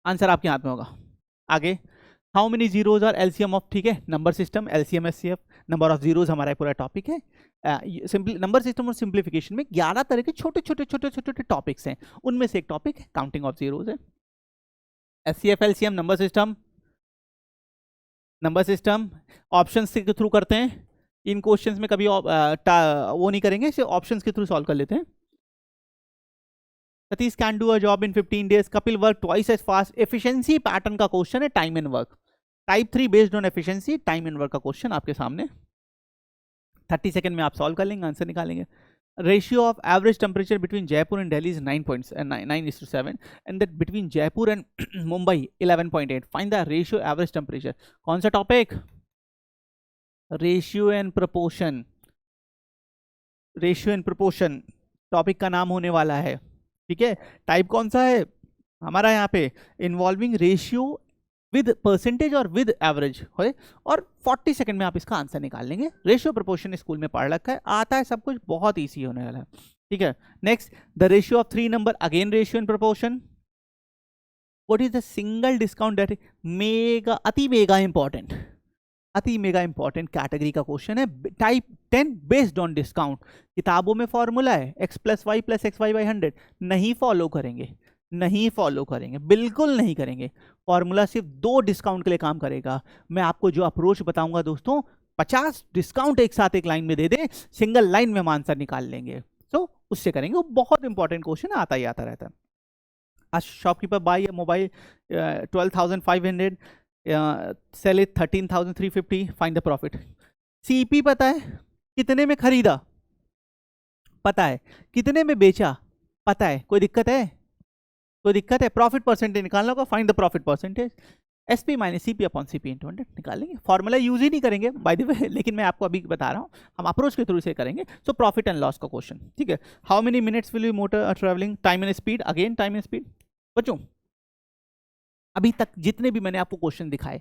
आंसर आपके हाथ में होगा। आगे, how many zeros are LCM of, ठीक है? Number system, LCM HCF, number of zeros हमारा पूरा टॉपिक है। नंबर सिस्टम और सिंप्लीफिकेशन में 11 तरह के छोटे छोटे छोटे छोटे टॉपिक्स हैं, उनमें से एक टॉपिक काउंटिंग ऑफ जीरोज है। HCF, LCM, number system options के थ्रू करते हैं। इन क्वेश्चंस में कभी वो नहीं करेंगे, सिर्फ ऑप्शंस के थ्रू सॉल्व कर लेते हैं। Satish can do a job in 15 days, Kapil work twice as fast. Efficiency pattern का क्वेश्चन है, time and work. Type 3 based on efficiency, time and work का क्वेश्चन आपके सामने, 30 सेकंड में आप सॉल्व कर लेंगे, आंसर निकालेंगे। Ratio of average temperature between Jaipur and Delhi is 9.9:7 and that between Jaipur and Mumbai 11.8, find the ratio average temperature. कौन सा topic? Ratio and proportion. Ratio and proportion topic का नाम होने वाला है, ठीक है? टाइप कौन सा है हमारा यहाँ पे? इन्वॉल्विंग रेशियो विद परसेंटेज और विद एवरेज है, और 40 सेकंड में आप इसका आंसर निकाल लेंगे। रेशियो प्रोपोर्शन स्कूल में पढ़ रखा है, आता है सब कुछ, बहुत ईजी होने वाला है, ठीक है? Next, the ratio of 3 number, again ratio and proportion. What is the single discount that mega, अति मेगा इंपॉर्टेंट, अति मेगा इंपॉर्टेंट कैटेगरी का क्वेश्चन है। Type 10 based on discount. किताबों में फॉर्मूला है x + y + xy / 100, नहीं फॉलो करेंगे, नहीं फॉलो करेंगे, बिल्कुल नहीं करेंगे। फॉर्मूला सिर्फ 2 डिस्काउंट के लिए काम करेगा। मैं आपको जो अप्रोच बताऊंगा दोस्तों, 50 डिस्काउंट एक साथ एक लाइन में दे दे, सिंगल लाइन में हम आंसर निकाल लेंगे, तो उससे करेंगे। वो बहुत इंपॉर्टेंट क्वेश्चन है, आता ही आता रहता है। आज shopkeeper buy mobile 12,500, sell it 13,350, find the profit. CP पता है कितने में खरीदा, पता है कितने में बेचा, पता है, कोई दिक्कत है? कोई दिक्कत है? प्रॉफिट परसेंटेज निकालना होगा, find the profit percentage, SP - CP / CP × 100 निकालेंगे। फॉर्मूला यूज ही नहीं करेंगे बाय द वे, लेकिन मैं आपको अभी बता रहा हूँ, हम अप्रोच के थ्रू से करेंगे। सो प्रॉफिट एंड लॉस का क्वेश्चन, ठीक है? How many minutes will you motor travelling, time and speed, again time and speed. बच्चों, अभी तक जितने भी मैंने आपको क्वेश्चन दिखाए,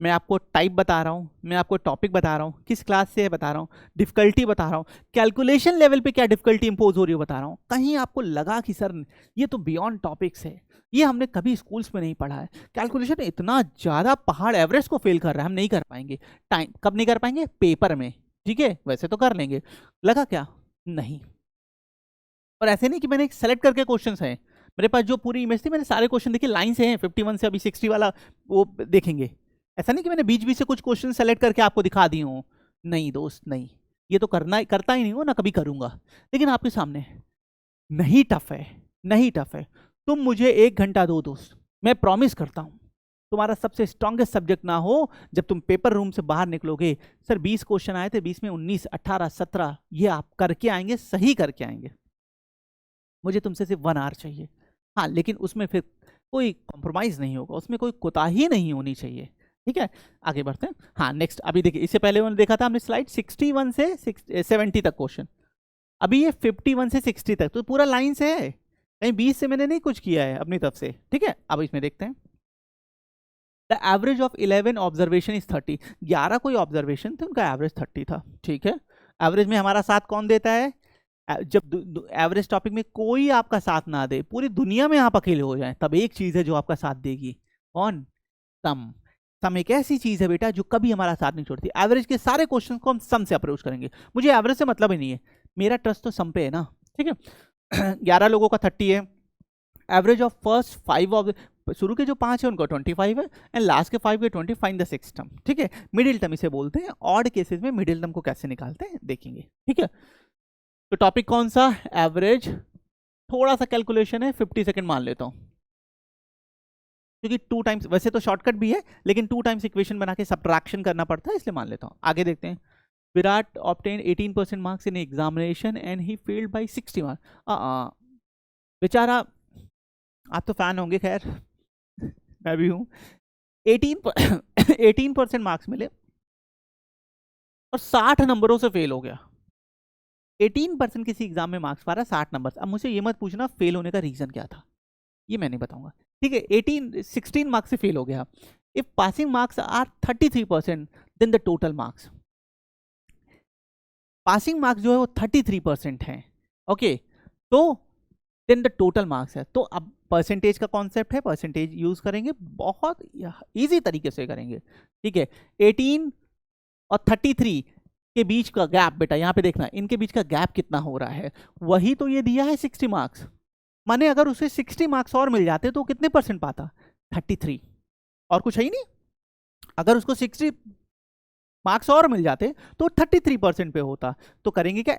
मैं आपको टाइप बता रहा हूँ, मैं आपको टॉपिक बता रहा हूँ, किस क्लास से है बता रहा हूँ, डिफिकल्टी बता रहा हूँ, कैलकुलेशन लेवल पे क्या डिफिकल्टी इंपोज हो रही है बता रहा हूँ। कहीं आपको लगा कि सर ये तो बियॉन्ड टॉपिक्स है, ये हमने कभी स्कूल्स में नहीं पढ़ा है, कैलकुलेशन इतना ज़्यादा पहाड़ एवरेस्ट को फेल कर रहा है, हम नहीं कर पाएंगे। टाइम कब नहीं कर पाएंगे? पेपर में, ठीक है? वैसे तो कर लेंगे, लगा क्या? नहीं। और ऐसे नहीं कि मैंने सेलेक्ट करके क्वेश्चन हैं, मेरे पास जो पूरी इमेज थी, मैंने सारे क्वेश्चन देखे, लाइन से हैं, 51 से अभी 60 वाला वो देखेंगे। ऐसा नहीं कि मैंने बीच बीच से कुछ क्वेश्चन सेलेक्ट करके आपको दिखा दी हूँ, नहीं दोस्त, नहीं, ये तो करता ही नहीं हूँ ना, कभी करूँगा। लेकिन आपके सामने नहीं टफ है, नहीं टफ है। तुम मुझे 1 घंटा दो दोस्त, मैं प्रॉमिस करता हूँ, तुम्हारा सबसे स्ट्रांगेस्ट सब्जेक्ट ना हो, जब तुम पेपर रूम से बाहर निकलोगे, सर 20 क्वेश्चन आए थे, 20 में 19, 18, 17, ये आप करके आएंगे, सही करके आएंगे, मुझे तुमसे सिर्फ 1 आवर चाहिए। हाँ, लेकिन उसमें फिर कोई कॉम्प्रोमाइज नहीं होगा, उसमें कोई कोताही नहीं होनी चाहिए, ठीक है। आगे बढ़ते हैं। हाँ, नेक्स्ट अभी देखिए, इससे पहले उन्होंने देखा था हमने स्लाइड 61 से 70 तक क्वेश्चन, अभी ये 51 से 60 तक, तो पूरा लाइन से है, कहीं 20 से मैंने नहीं कुछ किया है अपनी तरफ से, ठीक है। अब इसमें देखते हैं, the average of 11 observation is 30, 11 कोई ऑब्जर्वेशन थे, उनका एवरेज 30 था, ठीक है। एवरेज में हमारा साथ कौन देता है, जब एवरेज टॉपिक में कोई आपका साथ ना दे, पूरी दुनिया में आप अकेले हो जाएं, तब एक चीज है जो आपका साथ देगी, कौन, सम। सम एक ऐसी चीज है बेटा जो कभी हमारा साथ नहीं छोड़ती। एवरेज के सारे क्वेश्चन को हम सम से अप्रोच करेंगे, मुझे एवरेज से मतलब ही नहीं है, मेरा ट्रस्ट तो सम पे है ना, ठीक है। 11 लोगों का 30 है, एवरेज ऑफ फर्स्ट 5 ऑफ, शुरू के जो 5 है उनको 25 है, एंड लास्ट के 5 के 20, फाइंड द सिक्स टर्म, ठीक है। मिडिल टर्म इसे बोलते हैं, ऑड केसेस में मिडिल टर्म को कैसे निकालते हैं देखेंगे, ठीक है। तो टॉपिक कौन सा, एवरेज, थोड़ा सा कैलकुलेशन है, 50 सेकंड मान लेता हूं, क्योंकि 2 टाइम्स, वैसे तो शॉर्टकट भी है लेकिन 2 टाइम्स इक्वेशन बना के सब्ट्रैक्शन करना पड़ता है, इसलिए मान लेता हूं। आगे देखते हैं, Virat obtain 18% marks in examination and he failed by 60 marks. बेचारा, आप तो फैन होंगे, खैर मैं भी हूं, 18% मार्क्स मिले और 60 नंबरों से फेल हो गया। 18% किसी एग्जाम में मार्क्स पा रहा, 60 नंबर। अब मुझे ये मत पूछना फेल होने का रीजन क्या था, ये मैं नहीं बताऊंगा, ठीक है। 16 मार्क्स से फेल हो गया। If passing marks are 33%, then the total marks, passing marks जो है वो 33% है, ओके, तो देन द टोटल मार्क्स है। तो अब परसेंटेज का कॉन्सेप्ट है, परसेंटेज यूज करेंगे, बहुत इजी तरीके से करेंगे, ठीक है। 18 और 33 के बीच का गैप, बेटा यहां पे देखना, इनके बीच का गैप कितना हो रहा है, वही तो ये दिया है 60 मार्क्स, माने अगर उसे 60 मार्क्स और मिल जाते तो कितने परसेंट पाता, 33, और कुछ है ही नहीं। अगर उसको 60 मार्क्स और मिल जाते तो 33% पे होता। तो करेंगे क्या,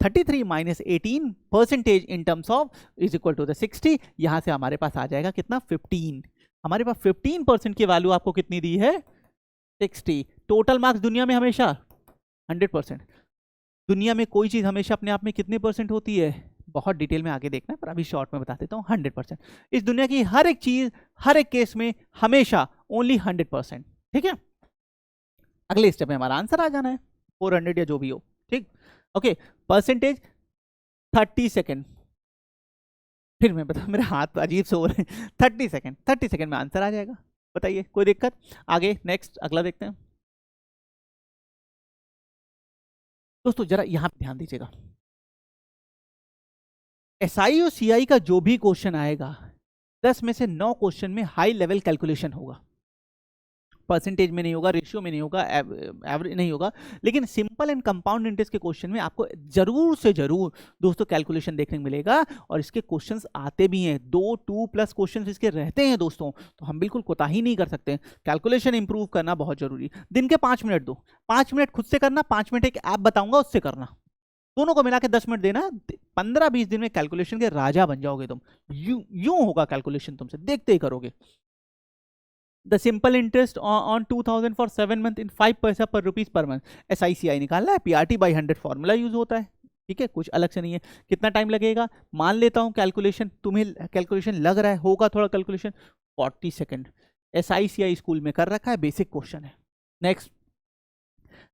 33 minus 18% in terms of is equal to the 60, यहां से हमारे पास आ जाएगा कितना, 15। हमारे पास 15% की वैल्यू आपको कितनी दी है, 60। टोटल मार्क्स दुनिया में हमेशा 100%, दुनिया में कोई चीज हमेशा अपने आप में कितने परसेंट होती है, बहुत डिटेल में आगे देखना है, पर अभी शॉर्ट में बता देता हूँ, 100%। इस दुनिया की हर एक चीज, हर एक केस में हमेशा ओनली 100%, ठीक है। अगले स्टेप में हमारा आंसर आ जाना है, 400 या जो भी हो, ठीक, ओके। परसेंटेज 30 सेकेंड, फिर मैं बता, मेरे हाथ अजीब से हो रहे हैं, 30 सेकेंड में आंसर आ जाएगा, बताइए कोई दिक्कत। आगे नेक्स्ट, अगला देखते हैं दोस्तों, जरा यहां पे ध्यान दीजिएगा, एसआई और सीआई का जो भी क्वेश्चन आएगा, 10 में से 9 क्वेश्चन में हाई लेवल कैलकुलेशन होगा, परसेंटेज में नहीं होगा, रेशियो में नहीं होगा, एवरेज नहीं होगा, लेकिन सिंपल एंड कंपाउंड इंटरेस्ट के क्वेश्चन में आपको जरूर से जरूर दोस्तों कैलकुलेशन देखने को मिलेगा, और इसके क्वेश्चंस आते भी हैं, 2+ क्वेश्चंस इसके रहते हैं दोस्तों, तो हम बिल्कुल कोताही नहीं कर सकते। कैलकुलेशन इंप्रूव करना बहुत जरूरी, दिन के 5 मिनट दो, 5 मिनट खुद से करना, 5 मिनट एक ऐप बताऊंगा उससे करना, दोनों को मिला के 10 मिनट देना, 15-20 दिन में कैलकुलेशन के राजा बन जाओगे तुम, यूं होगा कैलकुलेशन, तुमसे देखते ही करोगे। The simple interest on 2000 for 7 month in 5 पैसा पर रुपीज पर मंथ, SICI निकालना है, PRT/100 फॉर्मूला यूज होता है, ठीक है, कुछ अलग से नहीं है। कितना टाइम लगेगा, मान लेता हूं कैलकुलेशन, तुम्हें कैलकुलेशन लग रहा है होगा थोड़ा कैलकुलेशन, 40 सेकेंड, SICI स्कूल में कर रखा है, बेसिक क्वेश्चन है। नेक्स्ट,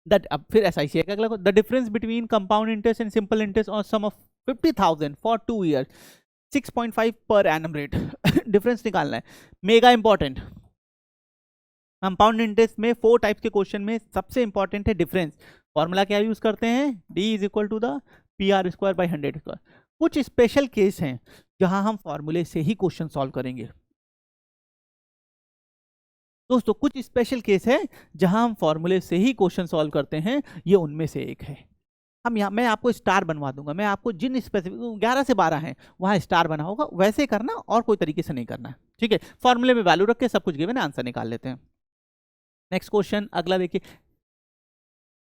दैट, अब फिर SICI का अगला, the difference between compound interest and simple interest on sum of 50,000 for 2 year, 6.5 per annum rate, difference निकालना है, मेगा इंपॉर्टेंट। कंपाउंड इंटरेस्ट में 4 टाइप्स के क्वेश्चन में सबसे इंपॉर्टेंट है डिफरेंस, फॉर्मूला क्या यूज करते हैं, D is equal to the PR²/100²। कुछ स्पेशल केस हैं जहां हम फॉर्मूले से ही क्वेश्चन सॉल्व करेंगे दोस्तों, कुछ स्पेशल केस है जहां हम फॉर्मूले से ही क्वेश्चन सॉल्व करते हैं, ये उनमें से एक है। हम यहाँ, मैं आपको स्टार बनवा दूंगा, मैं आपको जिन स्पेसिफिक 11 से 12 हैं वहां स्टार बना होगा, वैसे करना और कोई तरीके से नहीं करना, ठीक है। फॉर्मूले में वैल्यू रख के सब कुछ गिवन है, आंसर निकाल लेते हैं। नेक्स्ट क्वेश्चन, अगला देखिए,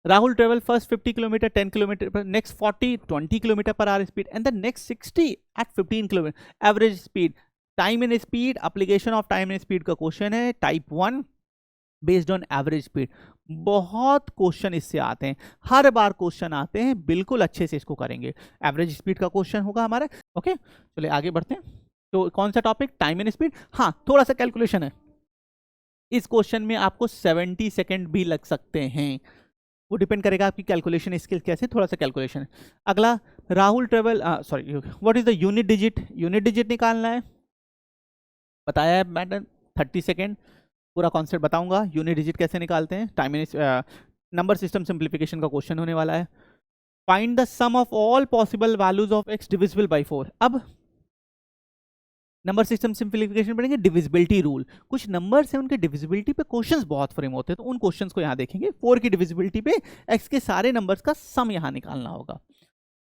Rahul travel first 50 kilometre 10 kilometre पर, नेक्स्ट 40 20 किलोमीटर पर hour speed, and the next 60 at 15 kilometre average speed, time and speed, application of time and speed का क्वेश्चन है, type 1 based on average speed. बहुत question इससे आते हैं, हर बार क्वेश्चन आते हैं, बिल्कुल अच्छे से इसको करेंगे। एवरेज स्पीड का क्वेश्चन होगा हमारा। ओके, चलिए आगे बढ़ते हैं। तो कौन सा टॉपिक? Time and speed. हाँ, थोड़ा सा कैलकुलेशन है इस क्वेश्चन में, आपको 70 सेकेंड भी लग सकते हैं, वो डिपेंड करेगा आपकी कैलकुलेशन स्किल कैसे, थोड़ा सा कैलकुलेशन है। अगला, Rahul travel, sorry, what is the unit digit? Unit digit निकालना है, बताया है मैंने, 30 सेकेंड, पूरा कॉन्सेप्ट बताऊंगा यूनिट डिजिट कैसे निकालते हैं। टाइम नंबर सिस्टम सिंप्लीफिकेशन का क्वेश्चन होने वाला है। Find the sum of all possible values of x divisible by 4। अब नंबर सिस्टम सिंप्लीफिकेशन पढ़ेंगे, डिविजिबिलिटी रूल। कुछ नंबर्स हैं, उनके डिविजिबिलिटी पे क्वेश्चंस बहुत फ्रेम होते हैं, तो उन क्वेश्चंस को यहाँ देखेंगे। 4 की डिविजिबिलिटी पे x के सारे नंबर्स का सम यहाँ निकालना होगा।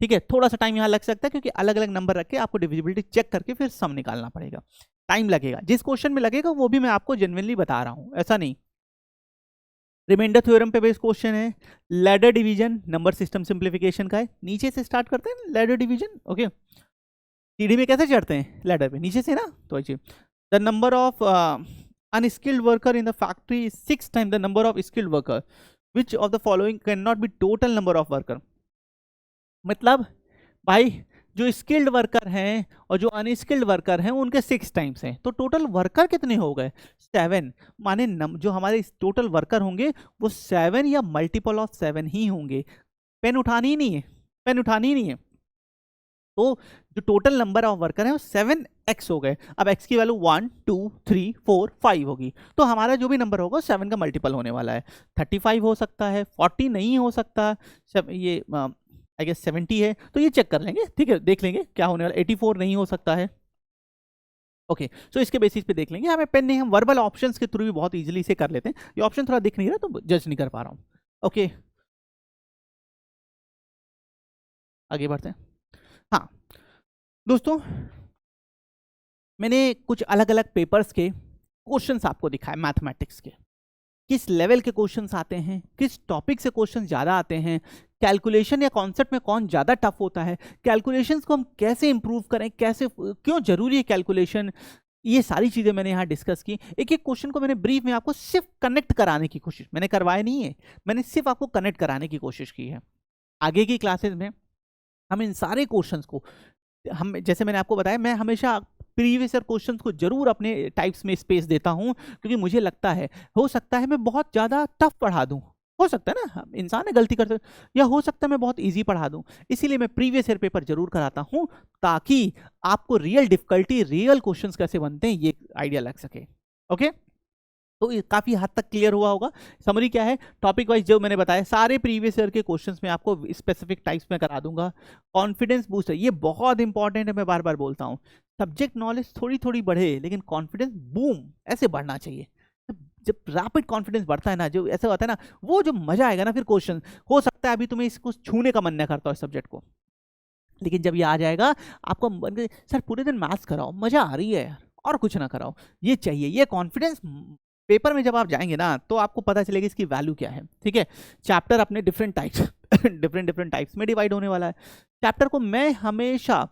ठीक है, थोड़ा सा टाइम यहाँ लग सकता है क्योंकि अलग अलग नंबर रख के आपको डिविजिबिलिटी चेक करके फिर सम निकालना पड़ेगा, टाइम लगेगा। जिस क्वेश्चन में लगेगा वो भी मैं आपको जेन्युइनली बता रहा हूँ, ऐसा नहीं। रिमाइंडर थ्योरम पे बेस्ड क्वेश्चन है। Ladder division number system simplification का है, नीचे से स्टार्ट करते हैं लैडर डिवीजन। ओके, सीढ़ी में कैसे चढ़ते हैं? लैडर पे नीचे से ना, तो the number of unskilled worker in the factory is 6 time the number of skilled worker, which of the following can not be total number of worker. मतलब भाई, जो स्किल्ड वर्कर हैं और जो अनस्किल्ड वर्कर हैं उनके 6 टाइम्स हैं, तो टोटल वर्कर कितने हो गए? 7। माने जो हमारे टोटल वर्कर होंगे वो 7 या मल्टीपल ऑफ 7 ही होंगे। पेन उठानी ही नहीं है, पेन उठानी ही नहीं है। तो जो टोटल नंबर ऑफ वर्कर है वो 7x हो गए। अब x की वैल्यू 1 2 3 4 5 होगी, तो हमारा जो भी नंबर होगा 7 का मल्टीपल होने वाला है। 35 हो सकता है, 40 नहीं हो सकता, सब ये आई गेस 70 है, तो ये चेक कर लेंगे। ठीक है, देख लेंगे क्या होने वाला। 84 नहीं हो सकता है। ओके, सो इसके बेसिस पे देख लेंगे। हमें पेन नहीं, हम वर्बल ऑप्शंस के थ्रू भी बहुत इजीली इसे कर लेते हैं। ये ऑप्शन थोड़ा दिख नहीं रहा तो जज नहीं कर पा रहा हूँ। ओके, आगे बढ़ते हैं। हाँ दोस्तों, मैंने कुछ अलग अलग पेपर्स के क्वेश्चंस आपको दिखाए मैथमेटिक्स के, किस लेवल के क्वेश्चंस आते हैं, किस टॉपिक से क्वेश्चन ज़्यादा आते हैं, कैलकुलेशन या कॉन्सेप्ट में कौन ज़्यादा टफ होता है, कैलकुलेशंस को हम कैसे इंप्रूव करें, कैसे, क्यों जरूरी है कैलकुलेशन, ये सारी चीज़ें मैंने यहाँ डिस्कस की। एक एक क्वेश्चन को मैंने ब्रीफ में आपको सिर्फ कनेक्ट कराने की कोशिश, मैंने करवाया नहीं है, मैंने सिर्फ आपको कनेक्ट कराने की कोशिश की है। आगे की क्लासेस में हम इन सारे क्वेश्चंस को, हम जैसे मैंने आपको बताया, मैं हमेशा प्रीवियस ईयर क्वेश्चंस को जरूर अपने टाइप्स में स्पेस देता हूं, क्योंकि मुझे लगता है हो सकता है मैं बहुत ज़्यादा टफ पढ़ा दूं, हो सकता है ना, इंसान है गलती करते, या हो सकता है मैं बहुत इजी पढ़ा दूं। इसीलिए मैं प्रीवियस ईयर पेपर जरूर कराता हूं, ताकि आपको रियल डिफिकल्टी, रियल क्वेश्चंस कैसे बनते हैं ये आइडिया लग सके। ओके, तो ये काफ़ी हद तक क्लियर हुआ होगा। समरी क्या है, टॉपिक वाइज जो मैंने बताया, सारे प्रीवियस ईयर के क्वेश्चंस में आपको स्पेसिफिक टाइप्स में करा दूंगा। कॉन्फिडेंस बूस्टर, ये बहुत इंपॉर्टेंट है, मैं बार बार बोलता हूँ। सब्जेक्ट नॉलेज थोड़ी थोड़ी बढ़े, लेकिन कॉन्फिडेंस बूम ऐसे बढ़ना चाहिए। जब रैपिड कॉन्फिडेंस बढ़ता है ना, जो ऐसा होता है ना, वो जो मजा आएगा ना, फिर क्वेश्चन हो सकता है अभी तुम्हें इसको छूने का मन नहीं करता इस सब्जेक्ट को, लेकिन जब ये आ जाएगा आपको सर पूरे दिन मैथ्स कराओ, मजा आ रही है यार, और कुछ ना कराओ, ये चाहिए। ये कॉन्फिडेंस पेपर में जब आप जाएंगे ना, तो आपको पता चलेगा इसकी वैल्यू क्या है। ठीक है, चैप्टर अपने डिफरेंट टाइप्स डिफरेंट टाइप्स में डिवाइड होने वाला है। चैप्टर को मैं हमेशा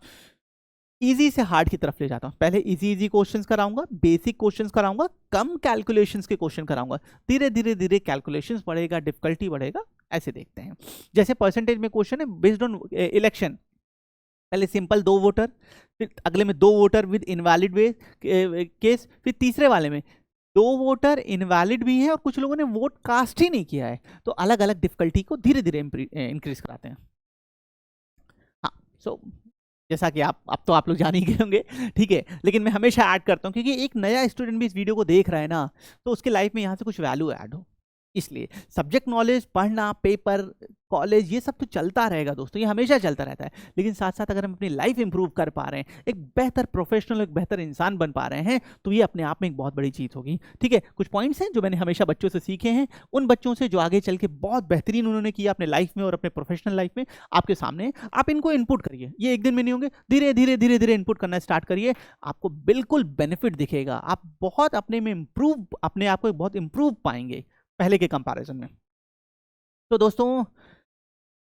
इजी से हार्ड की तरफ ले जाता हूँ। पहले इजी क्वेश्चंस कराऊंगा, बेसिक क्वेश्चंस कराऊंगा, कम कैलकुलेशंस के क्वेश्चन कराऊंगा, धीरे धीरे धीरे कैलकुलेशंस बढ़ेगा, डिफिकल्टी बढ़ेगा। ऐसे देखते हैं, जैसे परसेंटेज में क्वेश्चन है बेस्ड ऑन इलेक्शन, पहले सिंपल 2 वोटर, फिर अगले में 2 voter with invalid way case, फिर तीसरे वाले में 2 वोटर इनवैलिड भी है और कुछ लोगों ने वोट कास्ट ही नहीं किया है। तो अलग अलग डिफिकल्टी को धीरे धीरे इंक्रीज कराते हैं। हाँ, सो जैसा कि अब तो आप लोग जान ही गए होंगे, ठीक है, लेकिन मैं हमेशा ऐड करता हूँ, क्योंकि एक नया स्टूडेंट भी इस वीडियो को देख रहा है ना, तो उसके लाइफ में यहाँ से कुछ वैल्यू ऐड हो। इसलिए सब्जेक्ट नॉलेज पढ़ना, पेपर, कॉलेज, ये सब तो चलता रहेगा दोस्तों, ये हमेशा चलता रहता है, लेकिन साथ साथ अगर हम अपनी लाइफ इंप्रूव कर पा रहे हैं, एक बेहतर प्रोफेशनल, एक बेहतर इंसान बन पा रहे हैं, तो ये अपने आप में एक बहुत बड़ी चीज़ होगी। ठीक है, कुछ पॉइंट्स हैं जो मैंने हमेशा बच्चों से सीखे हैं, उन बच्चों से जो आगे चल के बहुत बेहतरीन उन्होंने किया अपने लाइफ में और अपने प्रोफेशनल लाइफ में, आपके सामने, आप इनको इनपुट करिए। ये एक दिन में नहीं होंगे, धीरे धीरे धीरे धीरे इनपुट करना स्टार्ट करिए, आपको बिल्कुल बेनिफिट दिखेगा, आप बहुत अपने में इम्प्रूव, अपने आप को बहुत इम्प्रूव पाएंगे पहले के कंपैरिजन में। तो दोस्तों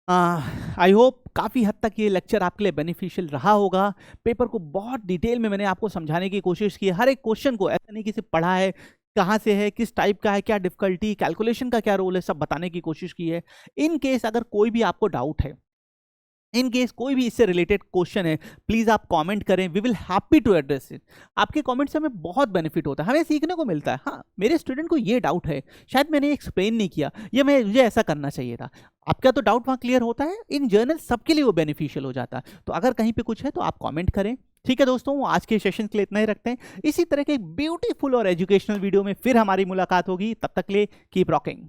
आई होप काफ़ी हद तक ये लेक्चर आपके लिए बेनिफिशियल रहा होगा। पेपर को बहुत डिटेल में मैंने आपको समझाने की कोशिश की है। हर एक क्वेश्चन को ऐसा नहीं कि सिर्फ पढ़ा है, कहाँ से है, किस टाइप का है, क्या डिफिकल्टी, कैलकुलेशन का क्या रोल है, सब बताने की कोशिश की है। इन केस अगर कोई भी आपको डाउट है, इन केस कोई भी इससे रिलेटेड क्वेश्चन है, प्लीज़ आप कमेंट करें, we will happy to address it. आपके कमेंट से हमें बहुत बेनिफिट होता है, हमें सीखने को मिलता है। हाँ, मेरे स्टूडेंट को ये डाउट है, शायद मैंने एक्सप्लेन नहीं किया, या मुझे ऐसा करना चाहिए था। आपका तो डाउट वहाँ क्लियर होता है, इन जर्नल सबके लिए वो बेनिफिशियल हो जाता है। तो अगर कहीं पे कुछ है तो आप कमेंट करें। ठीक है दोस्तों, आज के सेशन के लिए इतना ही रखते हैं। इसी तरह के ब्यूटीफुल और एजुकेशनल वीडियो में फिर हमारी मुलाकात होगी। तब तक के लिए कीप रॉकिंग।